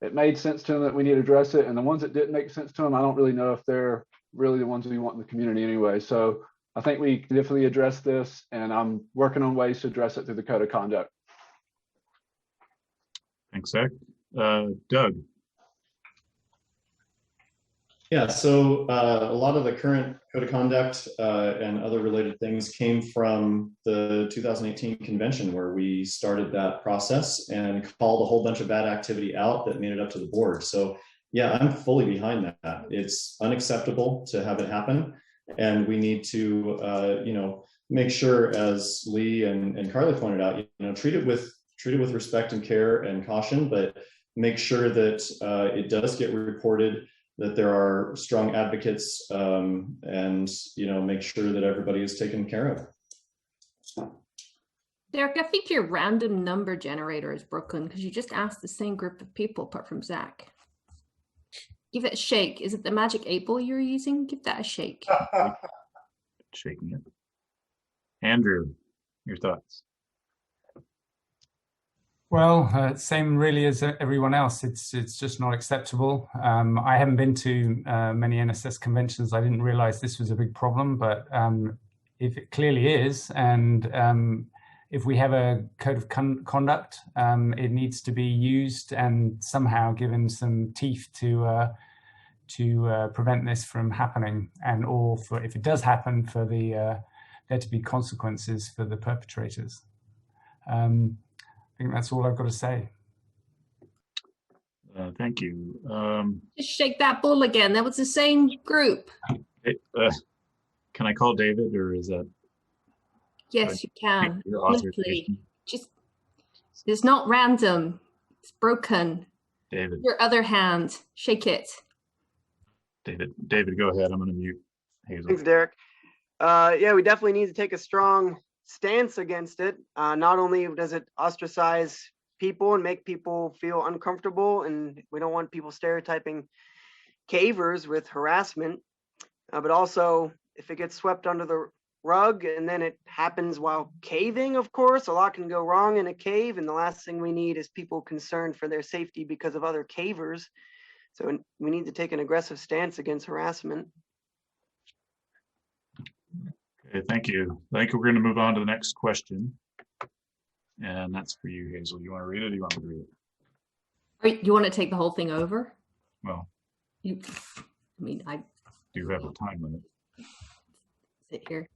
it made sense to them that we need to address it. And the ones that didn't make sense to them, I don't really know if they're really the ones we want in the community anyway. So I think we can definitely address this, and I'm working on ways to address it through the code of conduct. Thanks, Zach. Doug. Yeah, so a lot of the current code of conduct and other related things came from the 2018 convention, where we started that process and called a whole bunch of bad activity out that made it up to the board. So yeah, I'm fully behind that. It's unacceptable to have it happen. And we need to, you know, make sure, as Lee and Carly pointed out, you know, treat it with respect and care and caution, but make sure that it does get reported, that there are strong advocates, and, you know, make sure that everybody is taken care of. Derek, I think your random number generator is broken because you just asked the same group of people apart from Zach. Give it a shake. Is it the magic 8-ball you're using? Give that a shake. Shaking it. Andrew, your thoughts? Well, same really as everyone else. It's just not acceptable. I haven't been to many NSS conventions. I didn't realize this was a big problem, but if it clearly is, and if we have a code of conduct, it needs to be used and somehow given some teeth to prevent this from happening, and or for, if it does happen, for there to be consequences for the perpetrators. I think that's all I've got to say. Thank you. Just shake that bull again. That was the same group. Can I call David, or is that? Yes, you can. Your Honestly, authorization? just it's not random. It's broken. David. Your other hand, shake it. David, go ahead. I'm going to mute Hazel. Thanks, Derek. Yeah, we definitely need to take a strong stance against it. Not only does it ostracize people and make people feel uncomfortable, and we don't want people stereotyping cavers with harassment, but also if it gets swept under the rug and then it happens while caving, of course, a lot can go wrong in a cave, and the last thing we need is people concerned for their safety because of other cavers. So we need to take an aggressive stance against harassment. Okay, thank you. I think we're going to move on to the next question. And that's for you, Hazel. You want to read it, or you want me to read it? You want to take the whole thing over? Well, I do have a time limit. Sit here.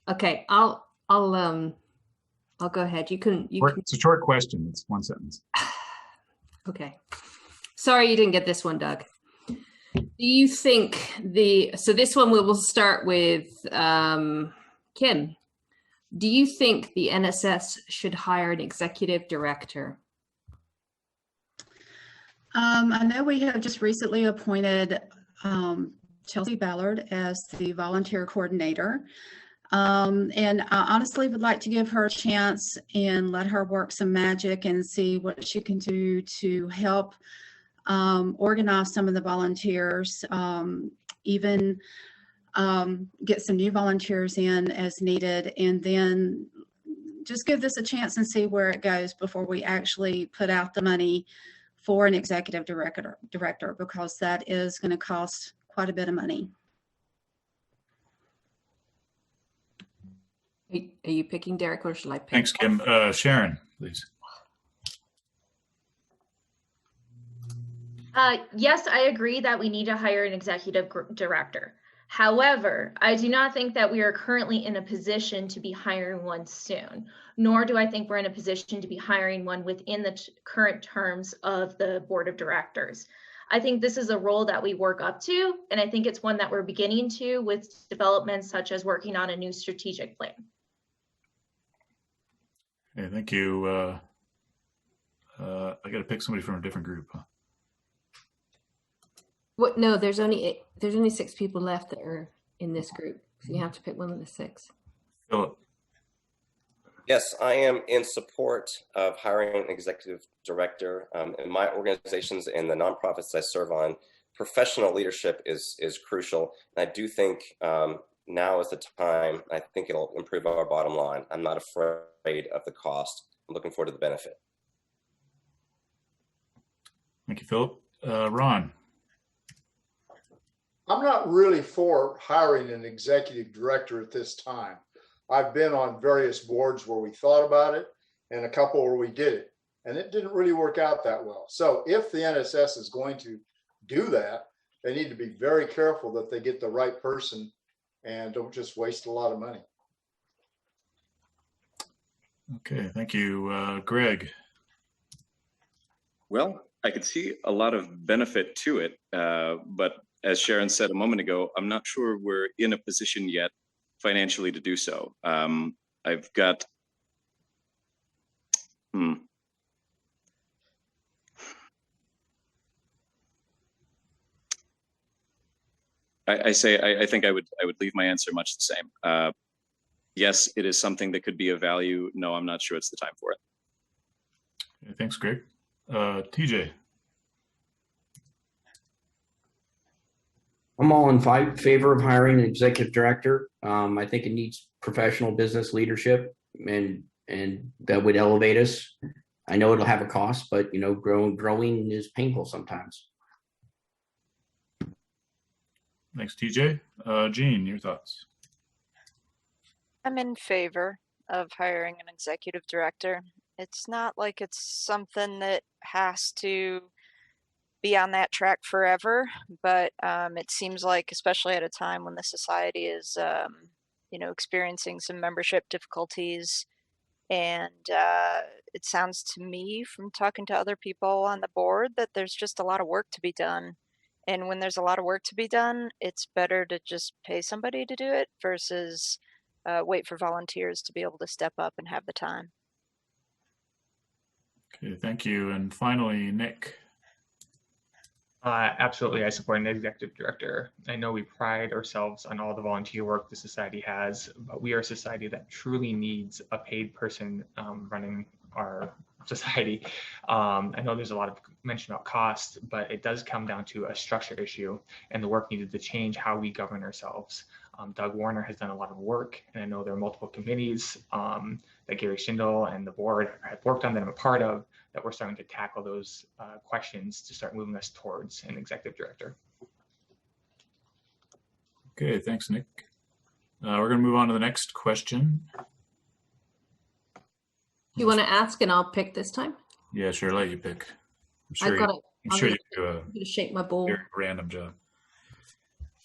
Okay, I'll go ahead. You can. It's a short question. It's one sentence. Okay. Sorry you didn't get this one, Doug. Do you think so this one we will start with Kim. Do you think the NSS should hire an executive director? I know we have just recently appointed Chelsea Ballard as the volunteer coordinator. And I honestly would like to give her a chance and let her work some magic and see what she can do to help organize some of the volunteers, even get some new volunteers in as needed, and then just give this a chance and see where it goes before we actually put out the money for an executive director, because that is going to cost quite a bit of money. Are you picking Derek, or should I pick? Thanks, Kim. Sharon, please. Yes, I agree that we need to hire an executive director. However, I do not think that we are currently in a position to be hiring one soon, nor do I think we're in a position to be hiring one within the current terms of the board of directors. I think this is a role that we work up to, and I think it's one that we're beginning to with developments such as working on a new strategic plan. Okay, thank you. I got to pick somebody from a different group. Huh? What? No, there's only 6 people left that are in this group, so you have to pick one of the 6. Philip. Yes, I am in support of hiring an executive director. In my organizations and the nonprofits I serve on, professional leadership is crucial. And I do think now is the time. I think it'll improve our bottom line. I'm not afraid of the cost. I'm looking forward to the benefit. Thank you, Philip. Ron. I'm not really for hiring an executive director at this time. I've been on various boards where we thought about it and a couple where we did it, and it didn't really work out that well. So if the NSS is going to do that, they need to be very careful that they get the right person and don't just waste a lot of money. Okay, thank you. Greg. Well, I could see a lot of benefit to it, but as Sharon said a moment ago, I'm not sure we're in a position yet financially to do so. I've got, I think I would leave my answer much the same. Yes, it is something that could be of value. No, I'm not sure it's the time for it. Okay, thanks, Greg. TJ. I'm all in favor of hiring an executive director. I think it needs professional business leadership, and that would elevate us. I know it'll have a cost, but growing is painful sometimes. Thanks, TJ. Jean, your thoughts? I'm in favor of hiring an executive director. It's not like it's something that has to be on that track forever, but it seems like, especially at a time when the society is experiencing some membership difficulties, And it sounds to me from talking to other people on the board that there's just a lot of work to be done. And when there's a lot of work to be done, it's better to just pay somebody to do it versus wait for volunteers to be able to step up and have the time. Okay, thank you. And finally, Nick. Absolutely, I support an executive director. I know we pride ourselves on all the volunteer work the society has, but we are a society that truly needs a paid person running our society. I know there's a lot of mention about cost, but it does come down to a structure issue, and the work needed to change how we govern ourselves. Doug Warner has done a lot of work, and I know there are multiple committees that Gary Schindel and the board have worked on that I'm a part of, that we're starting to tackle those questions to start moving us towards an executive director. Okay, thanks, Nick. We're going to move on to the next question. You want to ask and I'll pick this time? Yeah, sure, let you pick. I'm sure I've got it. I'm sure you do I'm gonna shake my bowl. a very random job.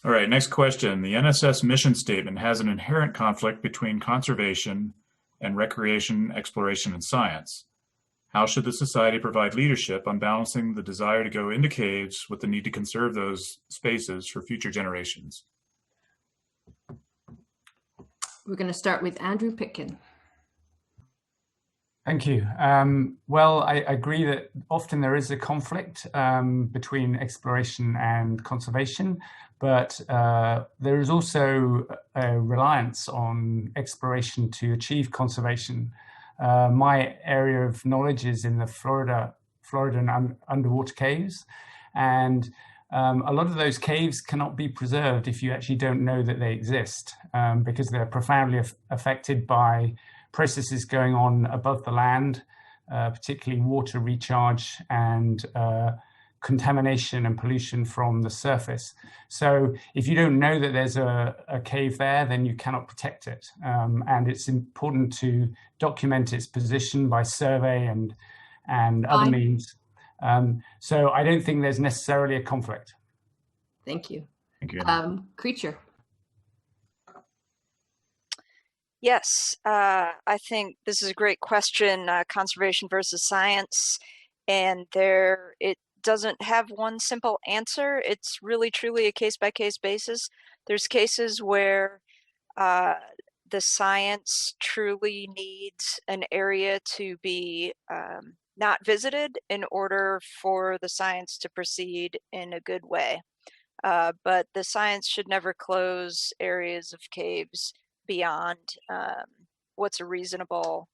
All right, next question. The NSS mission statement has an inherent conflict between conservation and recreation, exploration, and science. How should the society provide leadership on balancing the desire to go into caves with the need to conserve those spaces for future generations? We're going to start with Andrew Pitkin. Thank you. Well, I agree that often there is a conflict between exploration and conservation, but there is also a reliance on exploration to achieve conservation. My area of knowledge is in the Floridan underwater caves, and a lot of those caves cannot be preserved if you actually don't know that they exist, because they're profoundly affected by processes going on above the land, particularly water recharge and contamination and pollution from the surface. So if you don't know that there's a cave there, then you cannot protect it. And it's important to document its position by survey and other means. So I don't think there's necessarily a conflict. Thank you. Thank you. Creature. Yes, I think this is a great question, conservation versus science. And it doesn't have one simple answer. It's really truly a case-by-case basis. There's cases where the science truly needs an area to be not visited in order for the science to proceed in a good way. But the science should never close areas of caves beyond what's a reasonable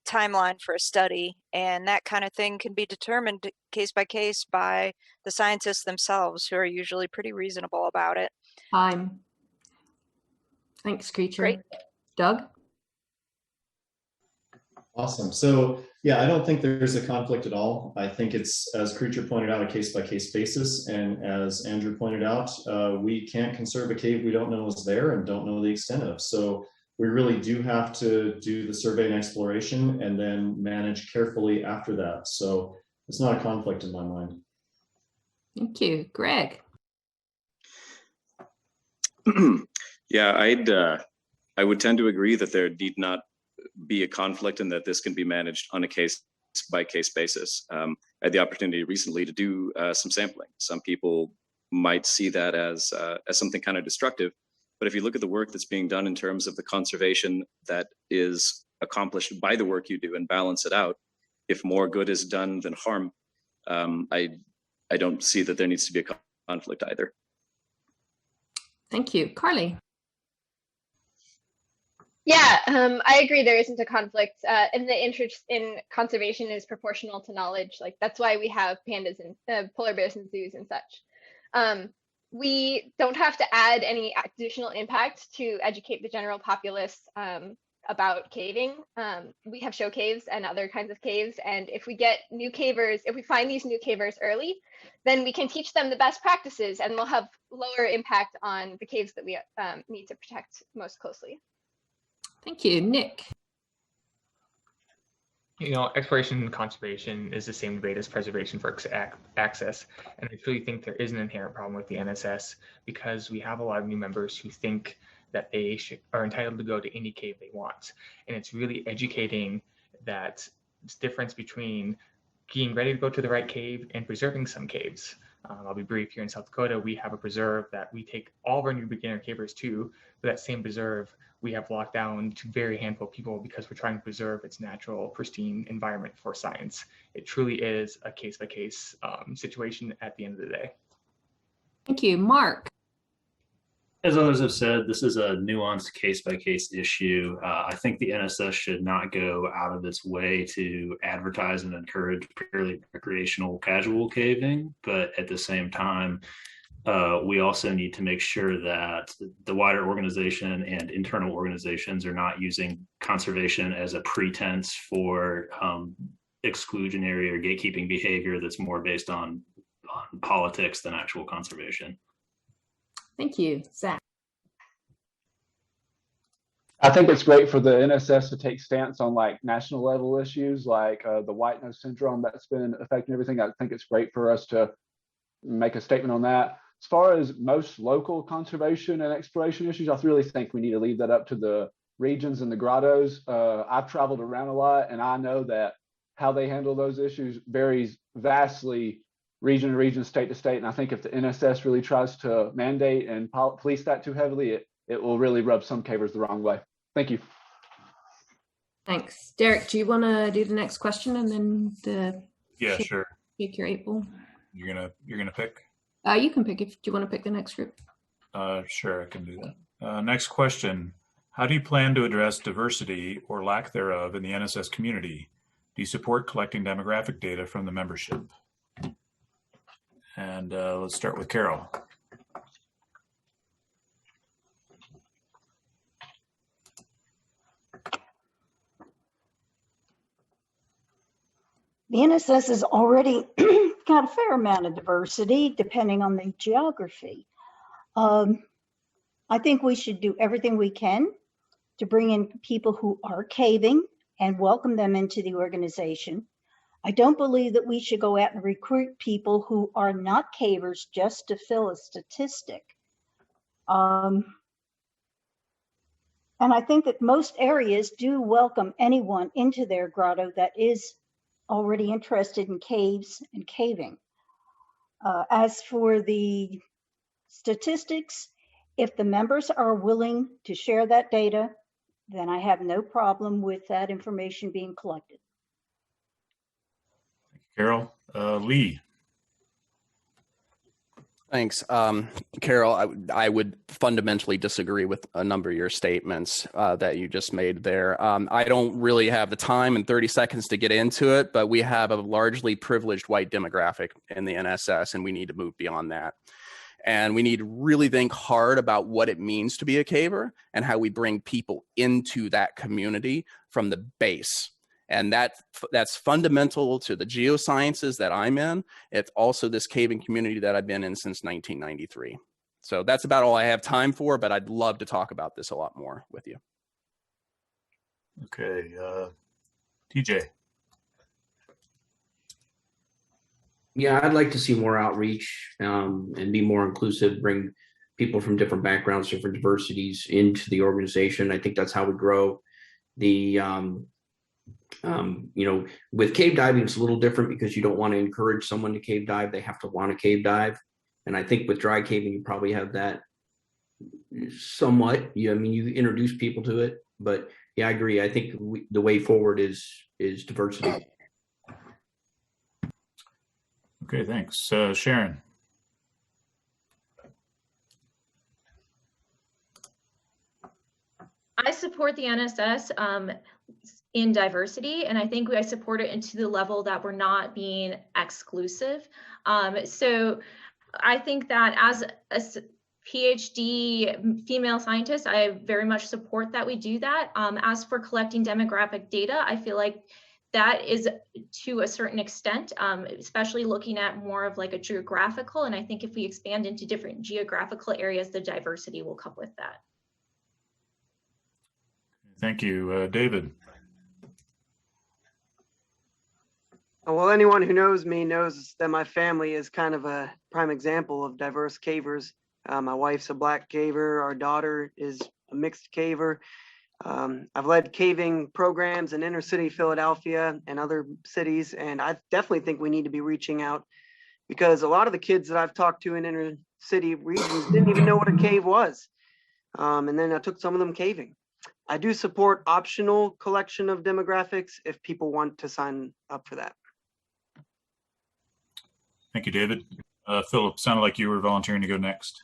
timeline for a study, and that kind of thing can be determined case by case by the scientists themselves, who are usually pretty reasonable about it. Thanks, Creature. Great. Doug? Awesome. So yeah, I don't think there's a conflict at all. I think it's, as Creature pointed out, a case-by-case basis. And as Andrew pointed out, we can't conserve a cave we don't know is there and don't know the extent of. So we really do have to do the survey and exploration and then manage carefully after that. So it's not a conflict in my mind. Thank you. Greg? Yeah, I would tend to agree that there need not be a conflict and that this can be managed on a case-by-case basis. I had the opportunity recently to do some sampling. Some people might see that as something kind of destructive, but if you look at the work that's being done in terms of the conservation that is accomplished by the work you do and balance it out, if more good is done than harm, I don't see that there needs to be a conflict either. Thank you. Carly? Yeah, I agree. There isn't a conflict. And the interest in conservation is proportional to knowledge. Like, that's why we have pandas and polar bears in zoos and such. We don't have to add any additional impact to educate the general populace about caving. We have show caves and other kinds of caves. And if we get new cavers, if we find these new cavers early, then we can teach them the best practices and we'll have lower impact on the caves that we need to protect most closely. Thank you. Nick? You know, exploration and conservation is the same debate as preservation for access. And I truly think there is an inherent problem with the NSS because we have a lot of new members who think that they are entitled to go to any cave they want. And it's really educating that difference between being ready to go to the right cave and preserving some caves. I'll be brief. Here in South Dakota, we have a preserve that we take all of our new beginner cavers to, but that same preserve we have locked down to very handful of people because we're trying to preserve its natural, pristine environment for science. It truly is a case-by-case situation at the end of the day. Thank you. Mark. As others have said, this is a nuanced case-by-case issue. I think the NSS should not go out of its way to advertise and encourage purely recreational casual caving, but at the same time, we also need to make sure that the wider organization and internal organizations are not using conservation as a pretense for exclusionary or gatekeeping behavior that's more based on politics than actual conservation. Thank you. Zach. I think it's great for the NSS to take stance on like national level issues like the white nose syndrome that's been affecting everything. I think it's great for us to make a statement on that. As far as most local conservation and exploration issues, I really think we need to leave that up to the regions and the grottos. I've traveled around a lot and I know that how they handle those issues varies vastly region to region, state to state. And I think if the NSS really tries to mandate and police that too heavily, it will really rub some cavers the wrong way. Thank you. Thanks. Derek, do you want to do the next question and then the sure. Shake your 8 ball? You're gonna pick? You can pick if you want to pick the next group. Sure, I can do that. Next question. How do you plan to address diversity or lack thereof in the NSS community? Do you support collecting demographic data from the membership? And let's start with Carol. The NSS has already got a fair amount of diversity depending on the geography. I think we should do everything we can to bring in people who are caving and welcome them into the organization. I don't believe that we should go out and recruit people who are not cavers just to fill a statistic. And I think that most areas do welcome anyone into their grotto that is already interested in caves and caving. As for the statistics, if the members are willing to share that data, then I have no problem with that information being collected. Carol. Lee. Thanks. Carol, I would fundamentally disagree with a number of your statements that you just made there. I don't really have the time in 30 seconds to get into it, but we have a largely privileged white demographic in the NSS, and we need to move beyond that. And we need to really think hard about what it means to be a caver and how we bring people into that community from the base. And that's fundamental to the geosciences that I'm in. It's also this caving community that I've been in since 1993. So that's about all I have time for, but I'd love to talk about this a lot more with you. Okay, TJ. Yeah, I'd like to see more outreach and be more inclusive, bring people from different backgrounds, different diversities into the organization. I think that's how we grow. With cave diving, it's a little different because you don't want to encourage someone to cave dive. They have to want to cave dive. And I think with dry caving, you probably have that somewhat. You introduce people to it. But yeah, I agree. I think the way forward is diversity. Okay, thanks. Sharon. I support the NSS in diversity, and I think I support it into the level that we're not being exclusive. So I think that as a PhD female scientist, I very much support that we do that. As for collecting demographic data, I feel like that is to a certain extent, especially looking at more of like a geographical. And I think if we expand into different geographical areas, the diversity will come with that. Thank you. David. Well, anyone who knows me knows that my family is kind of a prime example of diverse cavers. My wife's a black caver. Our daughter is a mixed caver. I've led caving programs in inner city Philadelphia and other cities, and I definitely think we need to be reaching out, because a lot of the kids that I've talked to in inner city regions didn't even know what a cave was. And then I took some of them caving. I do support optional collection of demographics if people want to sign up for that. Thank you, David. Philip, sounded like you were volunteering to go next.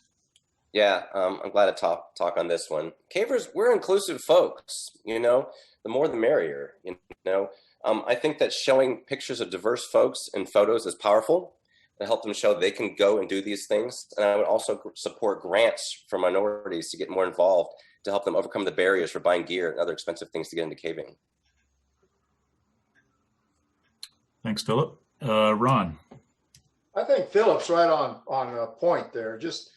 Yeah, I'm glad to talk on this one. Cavers, we're inclusive folks, you know, the more the merrier, you know. I think that showing pictures of diverse folks in photos is powerful to help them show they can go and do these things. And I would also support grants for minorities to get more involved to help them overcome the barriers for buying gear and other expensive things to get into caving. Thanks, Philip. Ron. I think Philip's right on a point there. Just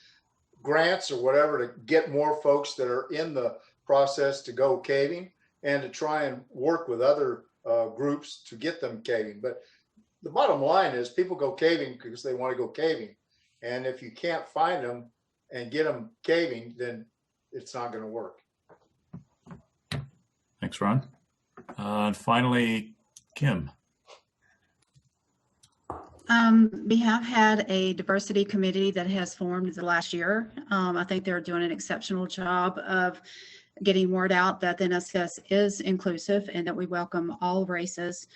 grants or whatever to get more folks that are in the process to go caving, and to try and work with other groups to get them caving. But the bottom line is people go caving because they want to go caving. And if you can't find them and get them caving, then it's not going to work. Thanks, Ron. And finally, Kim. We have had a diversity committee that has formed the last year. I think they're doing an exceptional job of getting word out that the NSS is inclusive and that we welcome all races,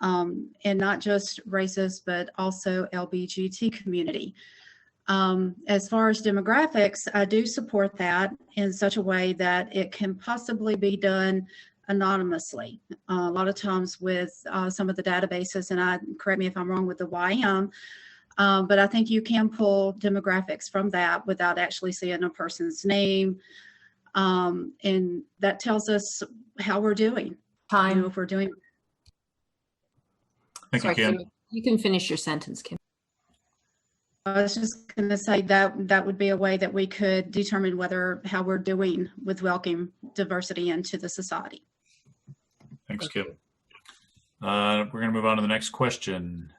and not just races, but also LBGT community. As far as demographics, I do support that in such a way that it can possibly be done anonymously. A lot of times with some of the databases, and correct me if I'm wrong with the YM, but I think you can pull demographics from that without actually seeing a person's name. And that tells us how we're doing. You know, if we're doing. Thank you, Kim. You can finish your sentence, Kim. I was just going to say that would be a way that we could determine how we're doing with welcoming diversity into the society. Thanks, Kim. We're going to move on to the next question,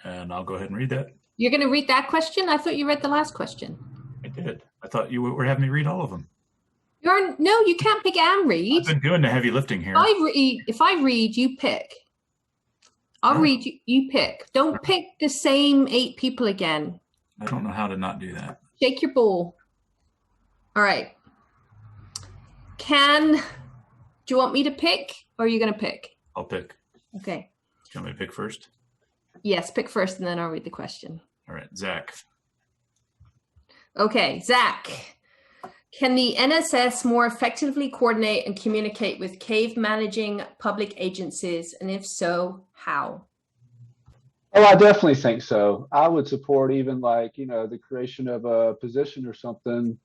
and I'll go ahead and read that. You're going to read that question? I thought you read the last question. I did. I thought you were having me read all of them. No, you can't pick and read. I've been doing the heavy lifting here. If I read, you pick. I'll read, you pick. Don't pick the same 8 people again. I don't know how to not do that. Shake your bowl. All right. Do you want me to pick, or are you going to pick? I'll pick. Okay. Do you want me to pick first? Yes, pick first, and then I'll read the question. All right, Zach. Okay, Zach. Can the NSS more effectively coordinate and communicate with cave managing public agencies? And if so, how? Oh, I definitely think so. I would support even the creation of a position or something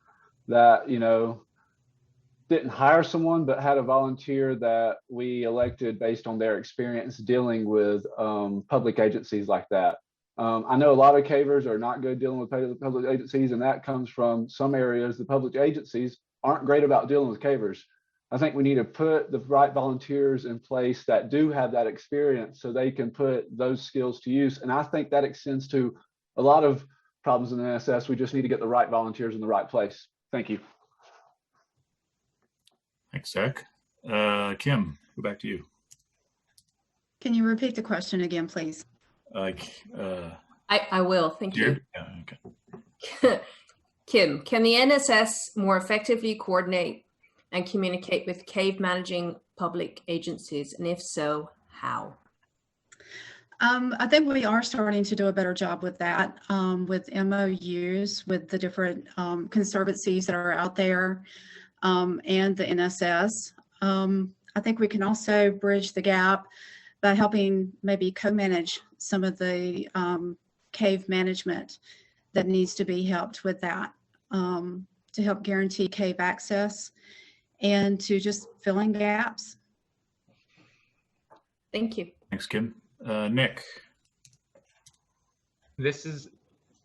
that, didn't hire someone, but had a volunteer that we elected based on their experience dealing with public agencies like that. I know a lot of cavers are not good dealing with public agencies, and that comes from some areas. The public agencies aren't great about dealing with cavers. I think we need to put the right volunteers in place that do have that experience so they can put those skills to use. And I think that extends to a lot of problems in the NSS. We just need to get the right volunteers in the right place. Thank you. Thanks, Zach. Kim, go back to you. Can you repeat the question again, please? I will. Thank you. Yeah, okay. Kim, can the NSS more effectively coordinate and communicate with cave managing public agencies? And if so, how? I think we are starting to do a better job with that, with MOUs, with the different conservancies that are out there, and the NSS. I think we can also bridge the gap by helping maybe co-manage some of the cave management that needs to be helped with that, to help guarantee cave access and to just fill in gaps. Thank you. Thanks, Kim. Nick. This is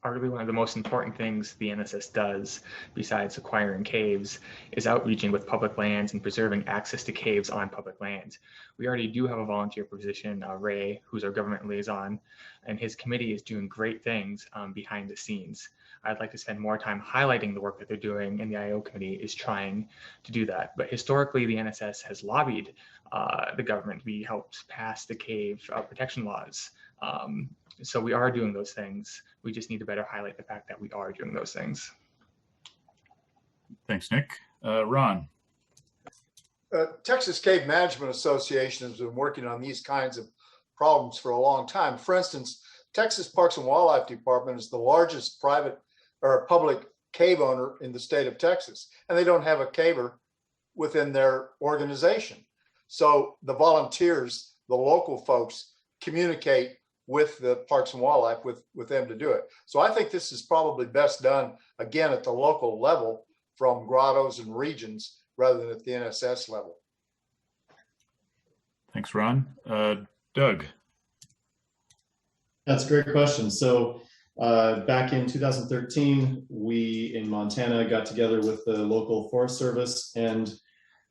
arguably one of the most important things the NSS does, besides acquiring caves, is outreaching with public lands and preserving access to caves on public lands. We already do have a volunteer position, Ray, who's our government liaison, and his committee is doing great things behind the scenes. I'd like to spend more time highlighting the work that they're doing, and the IO committee is trying to do that. But historically, the NSS has lobbied the government. We helped pass the cave protection laws. So we are doing those things. We just need to better highlight the fact that we are doing those things. Thanks, Nick. Ron. Texas Cave Management Association has been working on these kinds of problems for a long time. For instance, Texas Parks and Wildlife Department is the largest private or public cave owner in the state of Texas, and they don't have a caver within their organization. So the volunteers, the local folks, communicate with the Parks and Wildlife with them to do it. So I think this is probably best done, again, at the local level from grottos and regions rather than at the NSS level. Thanks, Ron. Doug. That's a great question. So back in 2013, we in Montana got together with the local Forest Service and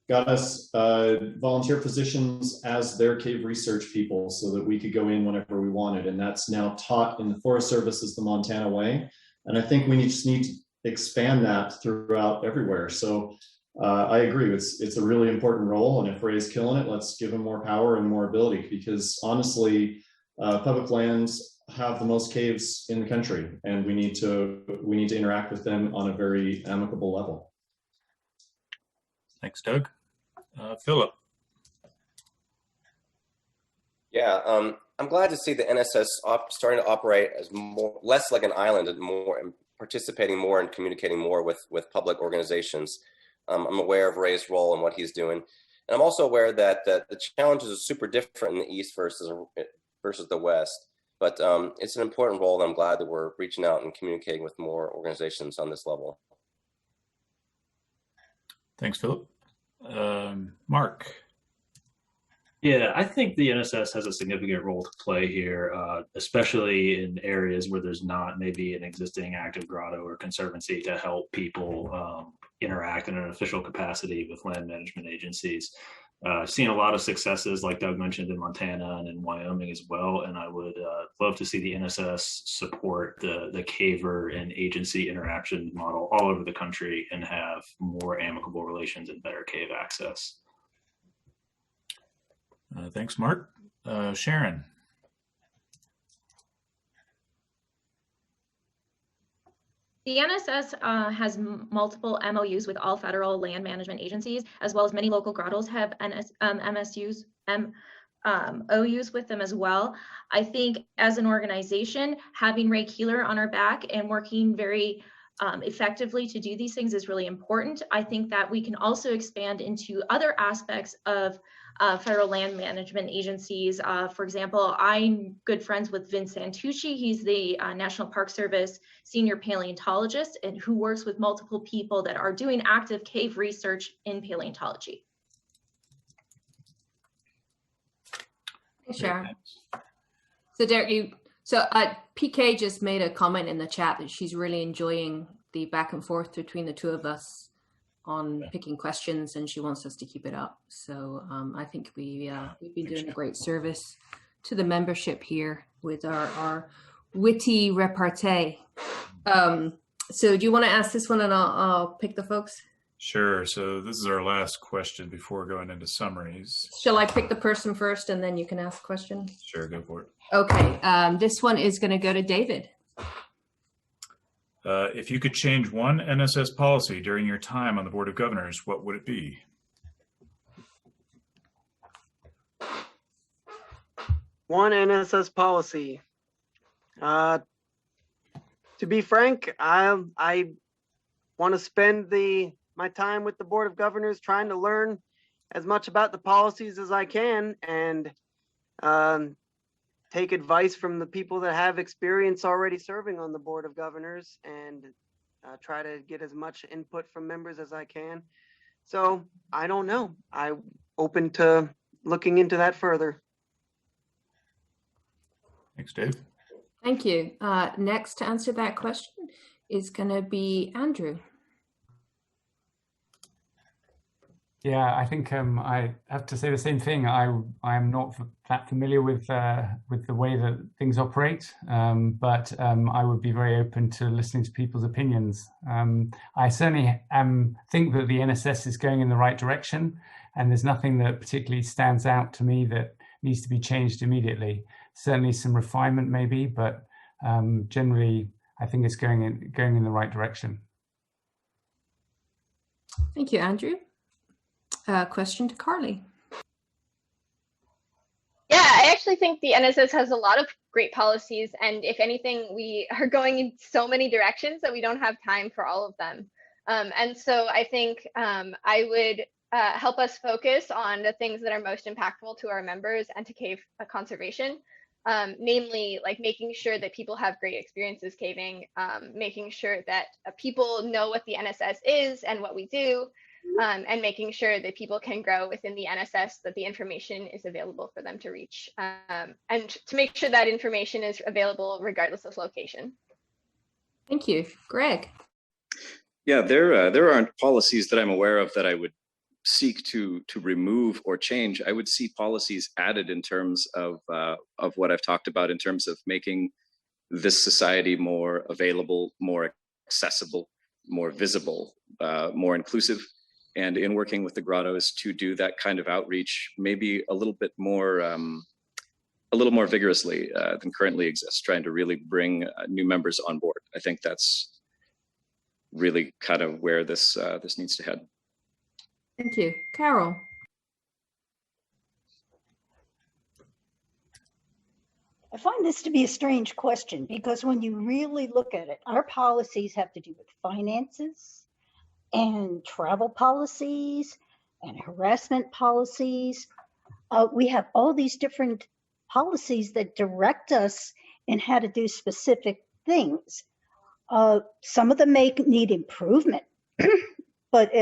got us volunteer positions as their cave research people so that we could go in whenever we wanted. And that's now taught in the Forest Service as the Montana way. And I think we just need to expand that throughout everywhere. So I agree, it's a really important role. And if Ray's killing it, let's give him more power and more ability, because honestly, public lands have the most caves in the country, and we need to interact with them on a very amicable level. Thanks, Doug. Philip. Yeah, I'm glad to see the NSS starting to operate as less like an island and participating more and communicating more with public organizations. I'm aware of Ray's role and what he's doing, and I'm also aware that the challenges are super different in the East versus the West. But it's an important role, and I'm glad that we're reaching out and communicating with more organizations on this level. Thanks, Philip. Mark. Yeah, I think the NSS has a significant role to play here, especially in areas where there's not maybe an existing active grotto or conservancy to help people interact in an official capacity with land management agencies. I've seen a lot of successes, like Doug mentioned, in Montana and in Wyoming as well, and I would love to see the NSS support the caver and agency interaction model all over the country and have more amicable relations and better cave access. Thanks, Mark. Sharon. The NSS has multiple MOUs with all federal land management agencies, as well as many local grottos have OUs with them as well. I think as an organization, having Ray Keeler on our back and working very effectively to do these things is really important. I think that we can also expand into other aspects of federal land management agencies. For example, I'm good friends with Vince Santucci. He's the National Park Service senior paleontologist and who works with multiple people that are doing active cave research in paleontology. Thanks, Sharon. So Derek, PK just made a comment in the chat that she's really enjoying the back and forth between the two of us on picking questions, and she wants us to keep it up. So I think we've been doing a great service to the membership here with our witty repartee. So do you want to ask this one, and I'll pick the folks? Sure. So this is our last question before going into summaries. Shall I pick the person first, and then you can ask questions? Sure, go for it. Okay. This one is going to go to David. If you could change one NSS policy during your time on the Board of Governors, what would it be? One NSS policy. To be frank, I want to spend my time with the Board of Governors trying to learn as much about the policies as I can, and take advice from the people that have experience already serving on the Board of Governors, and try to get as much input from members as I can. So I don't know. I'm open to looking into that further. Thanks, Dave. Thank you. Next to answer that question is going to be Andrew. Yeah, I think I have to say the same thing. I am not that familiar with the way that things operate, but I would be very open to listening to people's opinions. I certainly think that the NSS is going in the right direction, and there's nothing that particularly stands out to me that needs to be changed immediately. Certainly some refinement maybe, but generally I think it's going in the right direction. Thank you, Andrew. Question to Carly. Yeah, I actually think the NSS has a lot of great policies, and if anything, we are going in so many directions that we don't have time for all of them. And so I think I would help us focus on the things that are most impactful to our members and to cave conservation, namely like making sure that people have great experiences caving, making sure that people know what the NSS is and what we do, and making sure that people can grow within the NSS, that the information is available for them to reach, and to make sure that information is available regardless of location. Thank you. Greg. Yeah, there aren't policies that I'm aware of that I would seek to remove or change. I would see policies added in terms of what I've talked about in terms of making this society more available, more accessible, more visible, more inclusive. And in working with the grottos to do that kind of outreach, maybe a little more vigorously than currently exists, trying to really bring new members on board. I think that's really kind of where this needs to head. Thank you. Carol. I find this to be a strange question because when you really look at it, our policies have to do with finances and travel policies and harassment policies. We have all these different policies that direct us in how to do specific things. Some of them may need improvement, but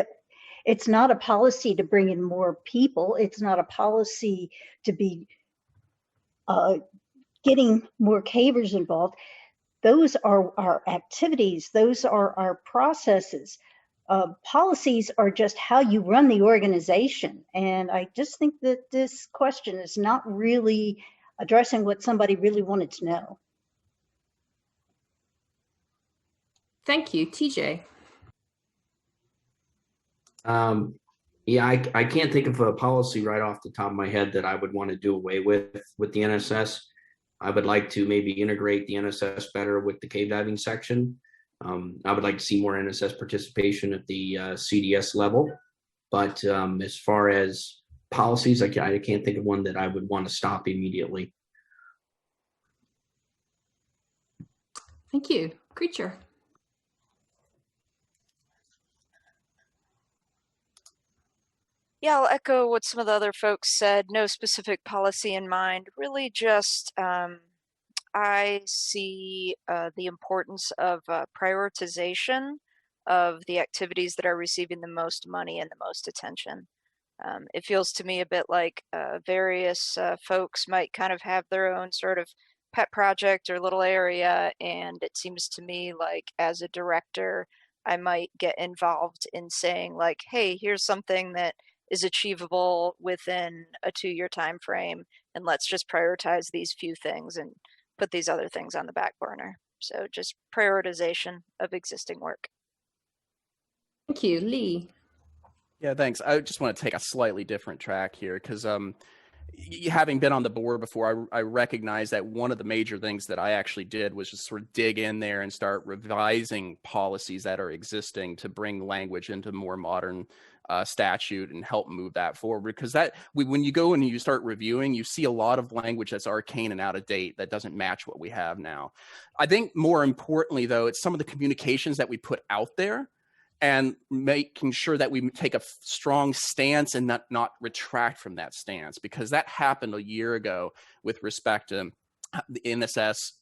it's not a policy to bring in more people. It's not a policy to be getting more cavers involved. Those are our activities. Those are our processes. Policies are just how you run the organization. And I just think that this question is not really addressing what somebody really wanted to know. Thank you. TJ. Yeah, I can't think of a policy right off the top of my head that I would want to do away with the NSS. I would like to maybe integrate the NSS better with the cave diving section. I would like to see more NSS participation at the CDS level. But as far as policies, I can't think of one that I would want to stop immediately. Thank you. Creature. Yeah, I'll echo what some of the other folks said. No specific policy in mind. Really just I see the importance of prioritization of the activities that are receiving the most money and the most attention. It feels to me a bit like various folks might kind of have their own sort of pet project or little area, and it seems to me like as a director, I might get involved in saying like, hey, here's something that is achievable within a 2-year time frame, and let's just prioritize these few things and put these other things on the back burner. So just prioritization of existing work. Thank you. Lee. Yeah, thanks. I just want to take a slightly different track here because having been on the board before, I recognize that one of the major things that I actually did was just sort of dig in there and start revising policies that are existing to bring language into more modern statute and help move that forward. Because when you go and you start reviewing, you see a lot of language that's arcane and out of date that doesn't match what we have now. I think more importantly, though, it's some of the communications that we put out there and making sure that we take a strong stance and not retract from that stance, because that happened a year ago with respect to the NSS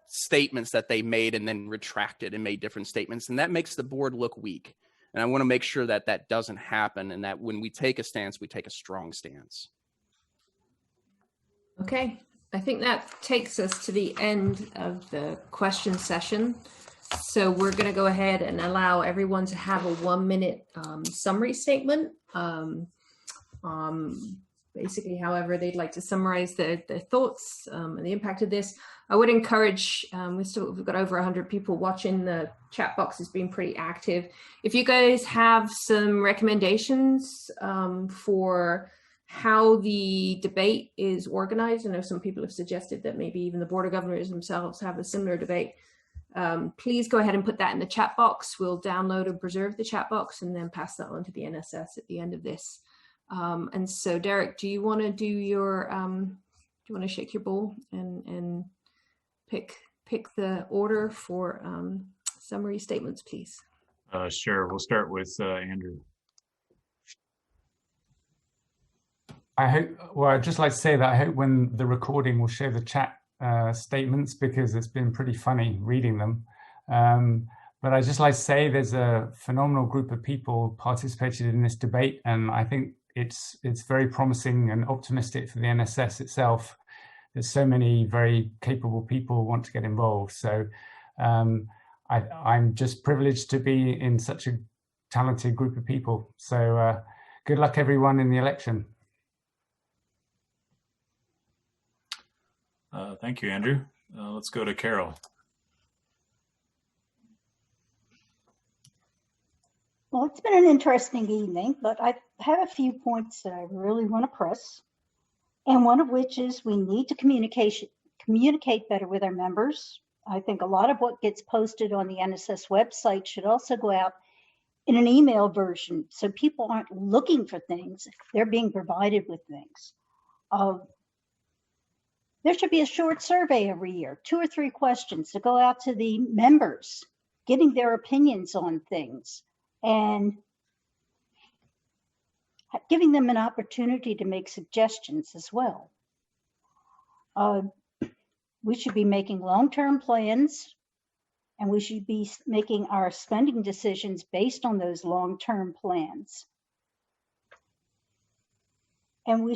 statements that they made and then retracted and made different statements. And that makes the board look weak. And I want to make sure that that doesn't happen and that when we take a stance, we take a strong stance. Okay, I think that takes us to the end of the question session. So we're going to go ahead and allow everyone to have a 1-minute summary statement. Basically, however they'd like to summarize their thoughts and the impact of this. I would encourage, we've got over 100 people watching. The chat box has been pretty active. If you guys have some recommendations for how the debate is organized, I know some people have suggested that maybe even the Board of Governors themselves have a similar debate. Please go ahead and put that in the chat box. We'll download and preserve the chat box and then pass that on to the NSS at the end of this. And so, Derek, do you want to do your, do you want to shake your bowl and pick the order for summary statements, please? Sure. We'll start with Andrew. I hope, well, I'd just like to say that I hope when the recording will show the chat statements, because it's been pretty funny reading them. But I'd just like to say there's a phenomenal group of people participated in this debate, and I think it's very promising and optimistic for the NSS itself. There's so many very capable people who want to get involved. So I'm just privileged to be in such a talented group of people. So good luck everyone in the election. Thank you, Andrew. Let's go to Carol. Well, it's been an interesting evening, but I have a few points that I really want to press. And one of which is we need to communicate better with our members. I think a lot of what gets posted on the NSS website should also go out in an email version, so people aren't looking for things, they're being provided with things. There should be a short survey every year, 2 or 3 questions to go out to the members, getting their opinions on things and giving them an opportunity to make suggestions as well. We should be making long-term plans, and we should be making our spending decisions based on those long-term plans. And we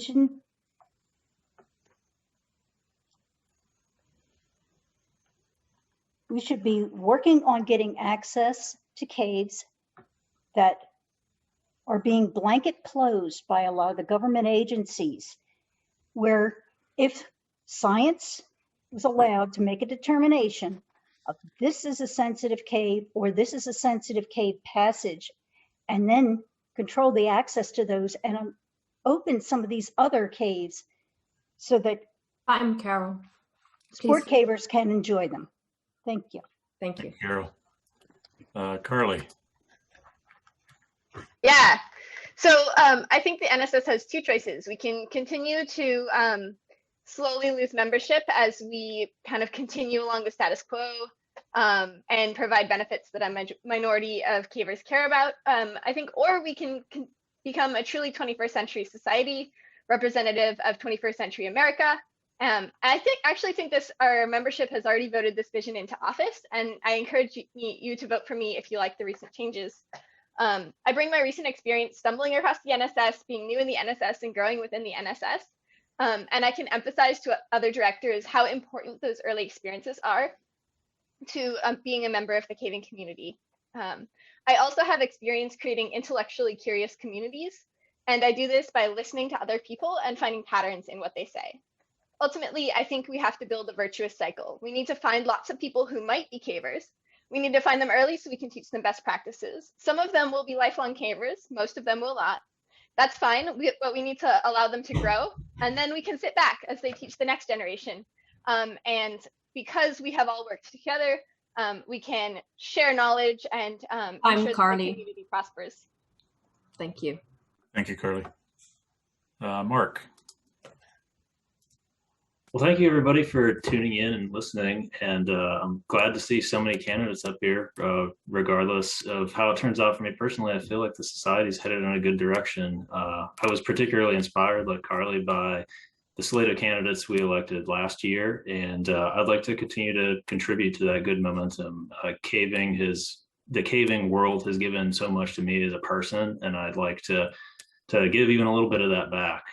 should be working on getting access to caves that are being blanket closed by a lot of the government agencies, where if science was allowed to make a determination of this is a sensitive cave or this is a sensitive cave passage, and then control the access to those and open some of these other caves so that I'm Carol. Sport cavers can enjoy them. Thank you. Thank you. Carol. Carly. Yeah. So I think the NSS has 2 choices. We can continue to slowly lose membership as we kind of continue along the status quo and provide benefits that a minority of cavers care about. I think, or we can become a truly 21st century society, representative of 21st century America. I actually think our membership has already voted this vision into office, and I encourage you to vote for me if you like the recent changes. I bring my recent experience stumbling across the NSS, being new in the NSS and growing within the NSS. And I can emphasize to other directors how important those early experiences are to being a member of the caving community. I also have experience creating intellectually curious communities, and I do this by listening to other people and finding patterns in what they say. Ultimately, I think we have to build a virtuous cycle. We need to find lots of people who might be cavers. We need to find them early so we can teach them best practices. Some of them will be lifelong cavers, most of them will not. That's fine, but we need to allow them to grow, and then we can sit back as they teach the next generation. And because we have all worked together, we can share knowledge and ensure that the community prospers. Thank you. Thank you, Carly. Mark. Well, thank you everybody for tuning in and listening, and I'm glad to see so many candidates up here. Regardless of how it turns out for me personally, I feel like the society's headed in a good direction. I was particularly inspired, like Carly, by the slate of candidates we elected last year, and I'd like to continue to contribute to that good momentum. The caving world has given so much to me as a person, and I'd like to give even a little bit of that back.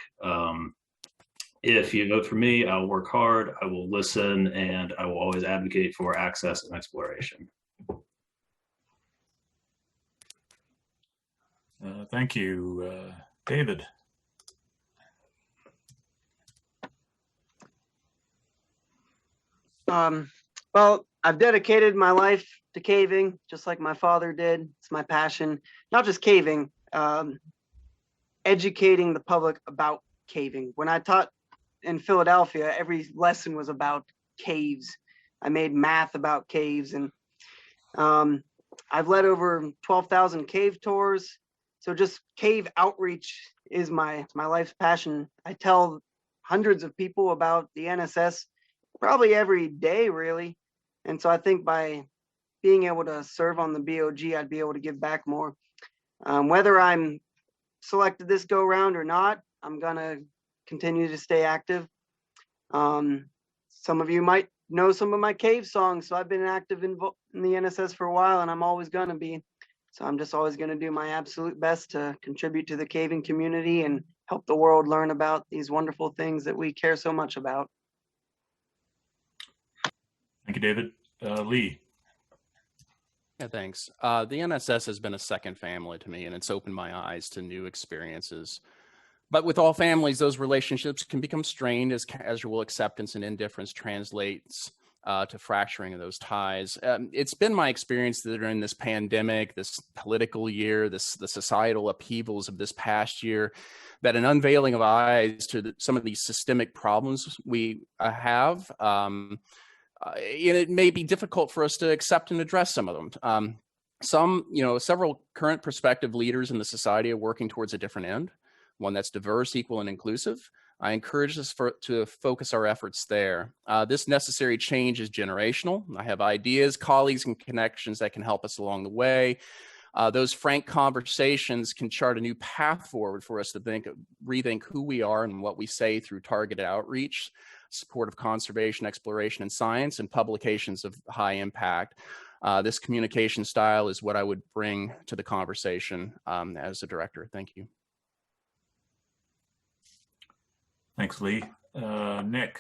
If you vote for me, I'll work hard, I will listen, and I will always advocate for access and exploration. Thank you. David. Well, I've dedicated my life to caving, just like my father did. It's my passion, not just caving, educating the public about caving. When I taught in Philadelphia, every lesson was about caves. I made math about caves, and I've led over 12,000 cave tours. So just cave outreach is my life's passion. I tell hundreds of people about the NSS probably every day, really. And so I think by being able to serve on the BOG, I'd be able to give back more. Whether I'm selected this go round or not, I'm gonna continue to stay active. Some of you might know some of my cave songs, so I've been active in the NSS for a while, and I'm always gonna be. So I'm just always gonna do my absolute best to contribute to the caving community and help the world learn about these wonderful things that we care so much about. Thank you, David. Lee. Yeah, thanks. The NSS has been a second family to me, and it's opened my eyes to new experiences. But with all families, those relationships can become strained as casual acceptance and indifference translates to fracturing of those ties. It's been my experience that during this pandemic, this political year, the societal upheavals of this past year, that an unveiling of eyes to some of these systemic problems we have, it may be difficult for us to accept and address some of them. Several current prospective leaders in the society are working towards a different end, one that's diverse, equal, and inclusive. I encourage us to focus our efforts there. This necessary change is generational. I have ideas, colleagues, and connections that can help us along the way. Those frank conversations can chart a new path forward for us to rethink who we are and what we say through targeted outreach, support of conservation, exploration, and science, and publications of high impact. This communication style is what I would bring to the conversation as a director. Thank you. Thanks, Lee. Nick.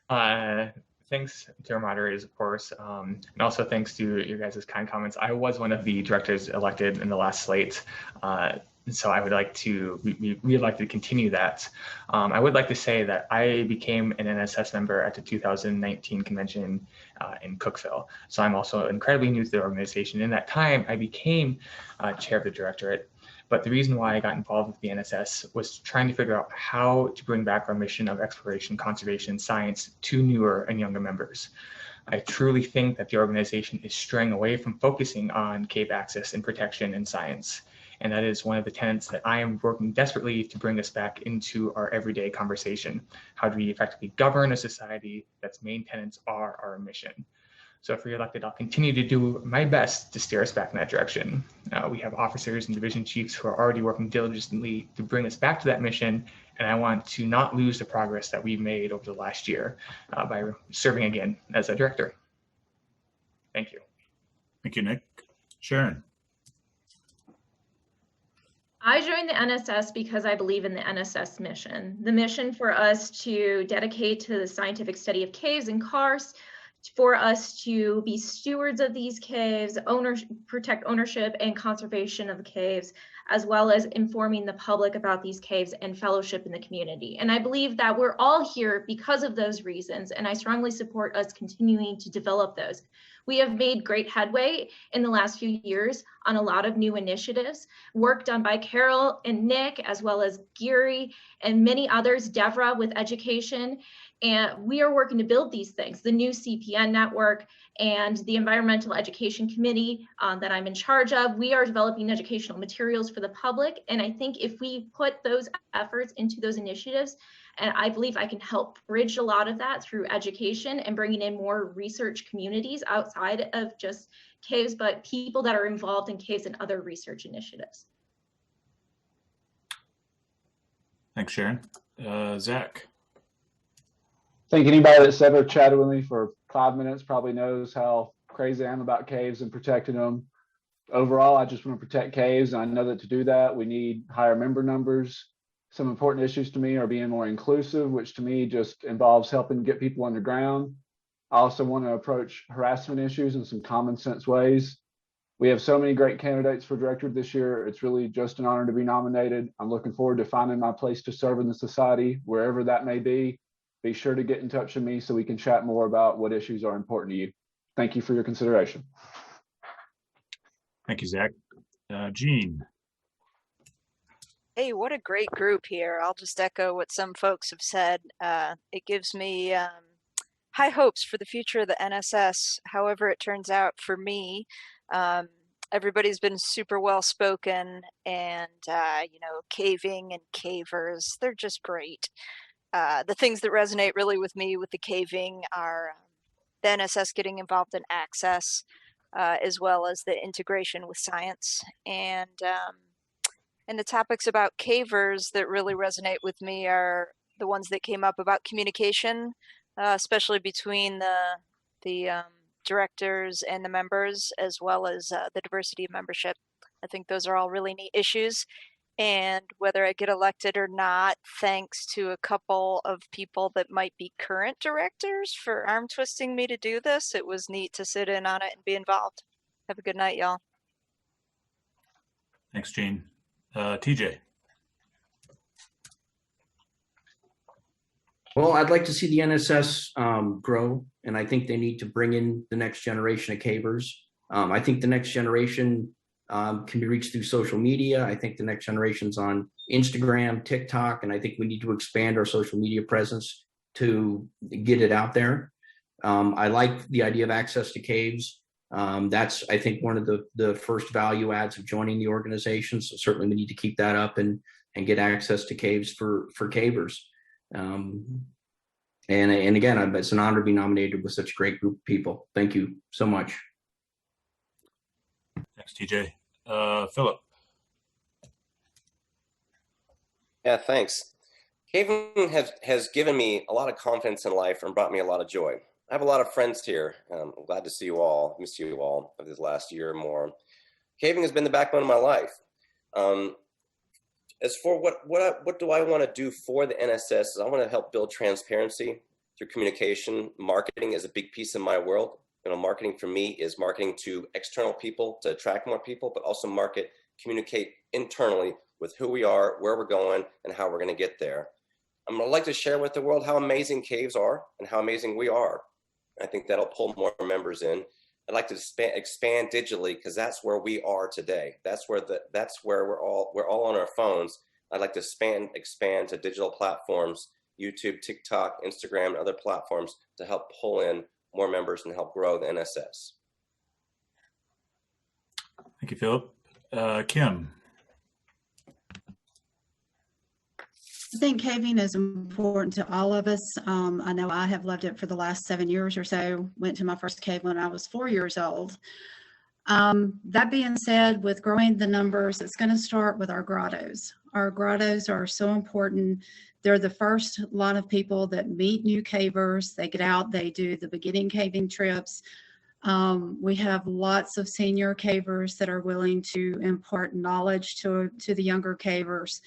Thanks to our moderators, of course, and also thanks to your guys' kind comments. I was one of the directors elected in the last slate, so I would like to, we'd like to continue that. I would like to say that I became an NSS member at the 2019 convention in Cookeville. So I'm also incredibly new to the organization. In that time, I became chair of the directorate. But the reason why I got involved with the NSS was trying to figure out how to bring back our mission of exploration, conservation, science to newer and younger members. I truly think that the organization is straying away from focusing on cave access and protection and science. And that is one of the tenets that I am working desperately to bring us back into our everyday conversation. How do we effectively govern a society that's main tenets are our mission? So if reelected, I'll continue to do my best to steer us back in that direction. We have officers and division chiefs who are already working diligently to bring us back to that mission, and I want to not lose the progress that we've made over the last year by serving again as a director. Thank you. Thank you, Nick. Sharon. I joined the NSS because I believe in the NSS mission. The mission for us to dedicate to the scientific study of caves and karst, for us to be stewards of these caves, protect ownership and conservation of the caves, as well as informing the public about these caves and fellowship in the community. And I believe that we're all here because of those reasons, and I strongly support us continuing to develop those. We have made great headway in the last few years on a lot of new initiatives, work done by Carol and Nick, as well as Geary and many others, Devra with education. And we are working to build these things, the new CPN network and the Environmental Education Committee that I'm in charge of. We are developing educational materials for the public. And I think if we put those efforts into those initiatives, and I believe I can help bridge a lot of that through education and bringing in more research communities outside of just caves, but people that are involved in caves and other research initiatives. Thanks, Sharon. Zach. I think anybody that's ever chatted with me for 5 minutes probably knows how crazy I am about caves and protecting them. Overall, I just want to protect caves, and I know that to do that, we need higher member numbers. Some important issues to me are being more inclusive, which to me just involves helping get people underground. I also want to approach harassment issues in some common sense ways. We have so many great candidates for director this year. It's really just an honor to be nominated. I'm looking forward to finding my place to serve in the society, wherever that may be. Be sure to get in touch with me so we can chat more about what issues are important to you. Thank you for your consideration. Thank you, Zach. Jean. Hey, what a great group here. I'll just echo what some folks have said. It gives me high hopes for the future of the NSS. However it turns out for me, everybody's been super well spoken, and caving and cavers, they're just great. The things that resonate really with me with the caving are the NSS getting involved in access, as well as the integration with science, and the topics about cavers that really resonate with me are the ones that came up about communication, especially between the directors and the members, as well as the diversity of membership. I think those are all really neat issues. And whether I get elected or not, thanks to a couple of people that might be current directors for arm twisting me to do this, it was neat to sit in on it and be involved. Have a good night, y'all. Thanks, Jean. TJ. Well, I'd like to see the NSS grow, and I think they need to bring in the next generation of cavers. I think the next generation can be reached through social media. I think the next generation's on Instagram, TikTok, and I think we need to expand our social media presence to get it out there. I like the idea of access to caves. That's, I think, one of the first value adds of joining the organization. So certainly we need to keep that up and get access to caves for cavers. And again, it's an honor to be nominated with such a great group of people. Thank you so much. Thanks, TJ. Philip. Yeah, thanks. Caving has given me a lot of confidence in life and brought me a lot of joy. I have a lot of friends here. I'm glad to see you all, miss you all of this last year or more. Caving has been the backbone of my life. As for what do I want to do for the NSS, is I want to help build transparency through communication. Marketing is a big piece of my world. Marketing for me is marketing to external people to attract more people, but also communicate internally with who we are, where we're going, and how we're going to get there. I'm going to like to share with the world how amazing caves are and how amazing we are. I think that'll pull more members in. I'd like to expand digitally, because that's where we are today. That's where we're all on our phones. I'd like to expand to digital platforms, YouTube, TikTok, Instagram, and other platforms to help pull in more members and help grow the NSS. Thank you, Philip. Kim. I think caving is important to all of us. I know I have loved it for the last 7 years or so. Went to my first cave when I was 4 years old. That being said, with growing the numbers, it's going to start with our grottos. Our grottos are so important. They're the first lot of people that meet new cavers. They get out, they do the beginning caving trips. We have lots of senior cavers that are willing to impart knowledge to the younger cavers.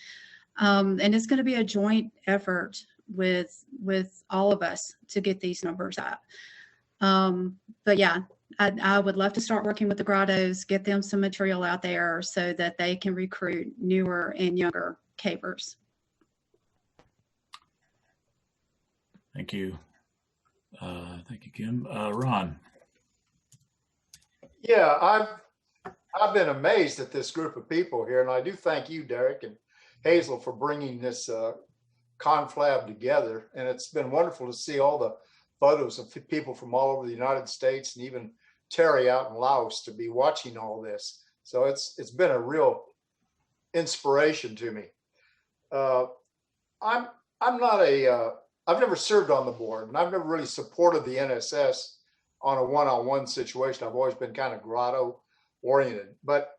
And it's going to be a joint effort with all of us to get these numbers up. But yeah, I would love to start working with the grottos, get them some material out there so that they can recruit newer and younger cavers. Thank you. Thank you, Kim. Ron. Yeah, I've been amazed at this group of people here, and I do thank you, Derek and Hazel, for bringing this conflab together. And it's been wonderful to see all the photos of people from all over the United States, and even Terry out in Laos, to be watching all this. So it's been a real inspiration to me. I'm not I've never served on the board, and I've never really supported the NSS on a one-on-one situation. I've always been kind of grotto oriented, but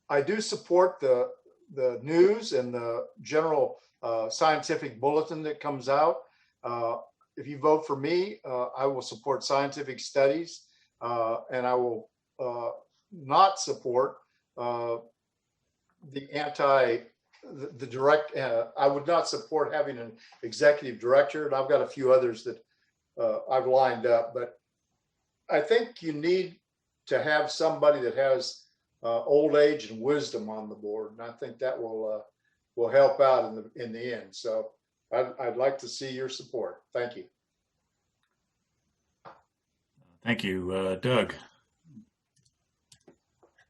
I do support the news and the general scientific bulletin that comes out. If you vote for me, I will support scientific studies, and I will not support I would not support having an executive director, and I've got a few others that I've lined up, but I think you need to have somebody that has old age and wisdom on the board, and I think that will help out in the end. So I'd like to see your support. Thank you. Thank you, Doug.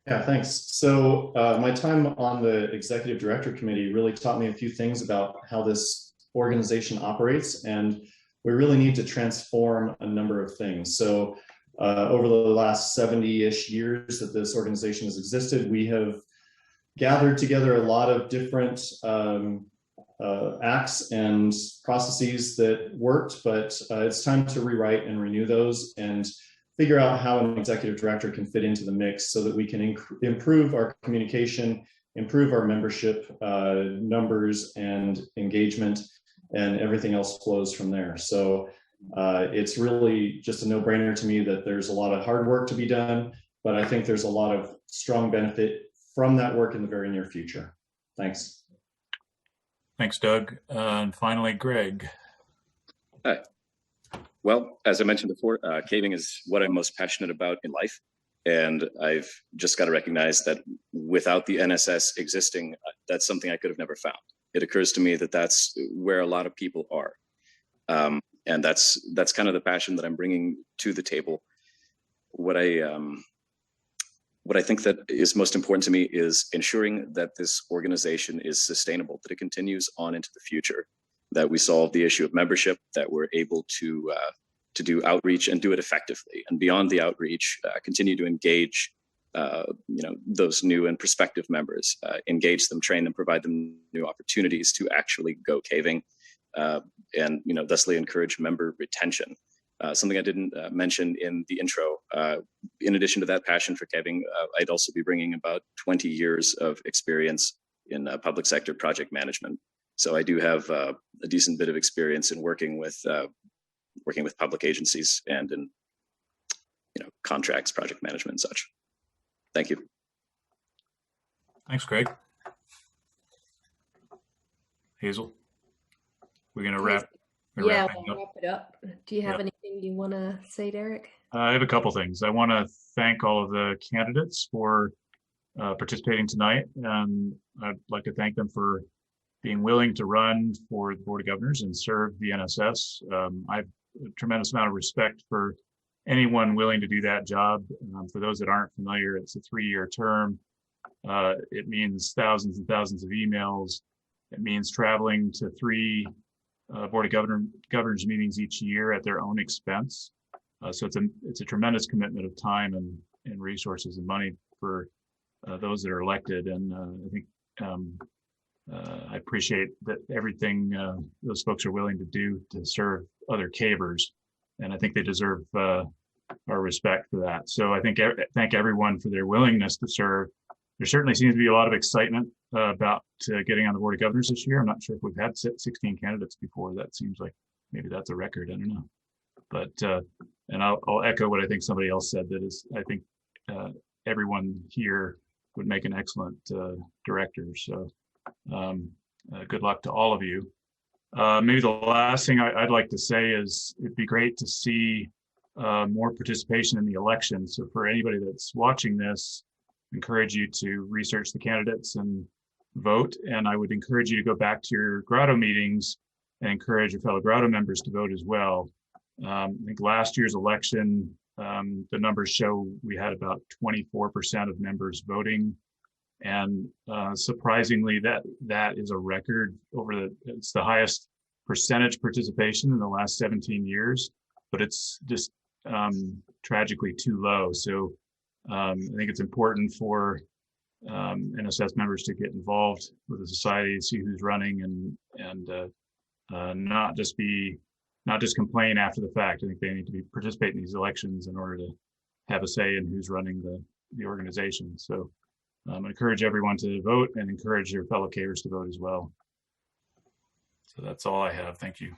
Yeah, thanks. So my time on the executive director committee really taught me a few things about how this organization operates, and we really need to transform a number of things. So over the last 70-ish years that this organization has existed, we have gathered together a lot of different acts and processes that worked, but it's time to rewrite and renew those and figure out how an executive director can fit into the mix so that we can improve our communication, improve our membership numbers and engagement, and everything else flows from there. So it's really just a no-brainer to me that there's a lot of hard work to be done, but I think there's a lot of strong benefit from that work in the very near future. Thanks. Thanks, Doug. And finally, Greg. Hi. Well, as I mentioned before, caving is what I'm most passionate about in life. And I've just got to recognize that without the NSS existing, that's something I could have never found. It occurs to me that that's where a lot of people are. And that's kind of the passion that I'm bringing to the table. What I think that is most important to me is ensuring that this organization is sustainable, that it continues on into the future, that we solve the issue of membership, that we're able to do outreach and do it effectively. And beyond the outreach, continue to engage those new and prospective members, engage them, train them, provide them new opportunities to actually go caving, and thusly encourage member retention. Something I didn't mention in the intro, in addition to that passion for caving, I'd also be bringing about 20 years of experience in public sector project management. So I do have a decent bit of experience in working with public agencies and in contracts, project management, and such. Thank you. Thanks, Greg. Hazel, we're going to wrap. Yeah, we'll wrap it up. Do you have anything you want to say, Derek? I have a couple things. I want to thank all of the candidates for participating tonight, and I'd like to thank them for being willing to run for the Board of Governors and serve the NSS. I have a tremendous amount of respect for anyone willing to do that job. For those that aren't familiar, it's a 3-year term. It means thousands and thousands of emails. It means traveling to 3 Board of Governors meetings each year at their own expense. So it's a tremendous commitment of time and resources and money for those that are elected. And I think I appreciate that everything those folks are willing to do to serve other cavers, and I think they deserve our respect for that. So I think thank everyone for their willingness to serve. There certainly seems to be a lot of excitement about getting on the Board of Governors this year. I'm not sure if we've had 16 candidates before. That seems like maybe that's a record. I don't know. But and I'll echo what I think somebody else said. That is, I think everyone here would make an excellent director. So good luck to all of you. Maybe the last thing I'd like to say is it'd be great to see more participation in the election. So for anybody that's watching this, encourage you to research the candidates and vote. And I would encourage you to go back to your Grotto meetings and encourage your fellow Grotto members to vote as well. I think last year's election, the numbers show we had about 24% of members voting. And surprisingly, that is a record it's the highest percentage participation in the last 17 years, but it's just tragically too low. So I think it's important for NSS members to get involved with the society, see who's running, and not just complain after the fact. I think they need to participate in these elections in order to have a say in who's running the organization. So I encourage everyone to vote and encourage your fellow cavers to vote as well. So that's all I have. Thank you.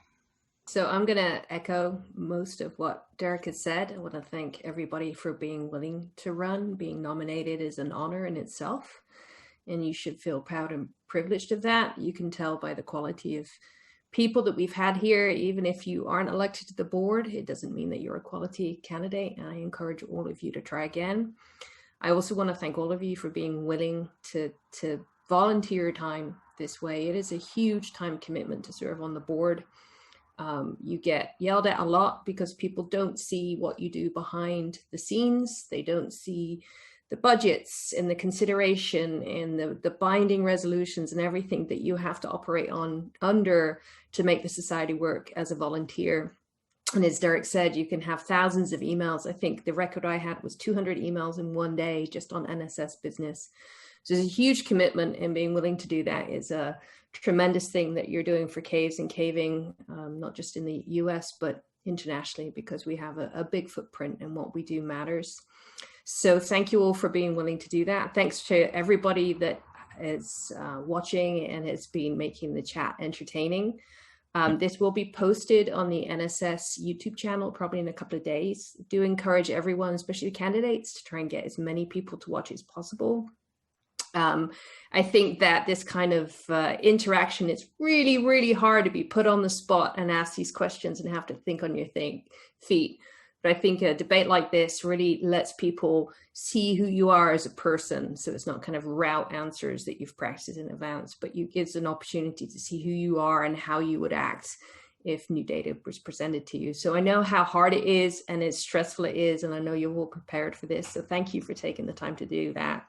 So I'm going to echo most of what Derek has said. I want to thank everybody for being willing to run. Being nominated is an honor in itself, and you should feel proud and privileged of that. You can tell by the quality of people that we've had here, even if you aren't elected to the board, it doesn't mean that you're a quality candidate. And I encourage all of you to try again. I also want to thank all of you for being willing to volunteer your time this way. It is a huge time commitment to serve on the board. You get yelled at a lot because people don't see what you do behind the scenes. They don't see the budgets and the consideration and the binding resolutions and everything that you have to operate under to make the society work as a volunteer. And as Derek said, you can have thousands of emails. I think the record I had was 200 emails in one day just on NSS business. So there's a huge commitment, and being willing to do that is a tremendous thing that you're doing for caves and caving, not just in the US, but internationally, because we have a big footprint and what we do matters. So thank you all for being willing to do that. Thanks to everybody that is watching and has been making the chat entertaining. This will be posted on the NSS YouTube channel probably in a couple of days. Do encourage everyone, especially the candidates, to try and get as many people to watch as possible. I think that this kind of interaction, it's really, really hard to be put on the spot and ask these questions and have to think on your feet. But I think a debate like this really lets people see who you are as a person. So it's not kind of route answers that you've practiced in advance, but you gives an opportunity to see who you are and how you would act if new data was presented to you. So I know how hard it is and as stressful it is, and I know you're all prepared for this. So thank you for taking the time to do that.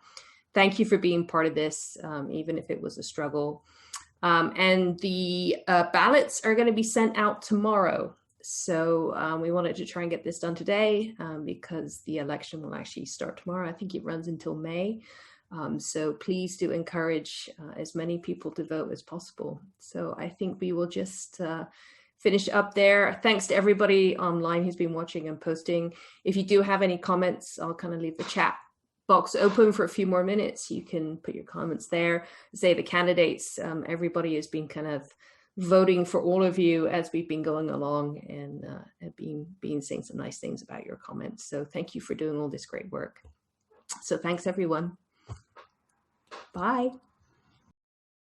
Thank you for being part of this, even if it was a struggle. And the ballots are going to be sent out tomorrow. So we wanted to try and get this done today because the election will actually start tomorrow. I think it runs until May. So please do encourage as many people to vote as possible. So I think we will just finish up there. Thanks to everybody online who's been watching and posting. If you do have any comments, I'll kind of leave the chat box open for a few more minutes. You can put your comments there. Say the candidates, everybody has been kind of voting for all of you as we've been going along, and been saying some nice things about your comments. So thank you for doing all this great work. So thanks everyone. Bye.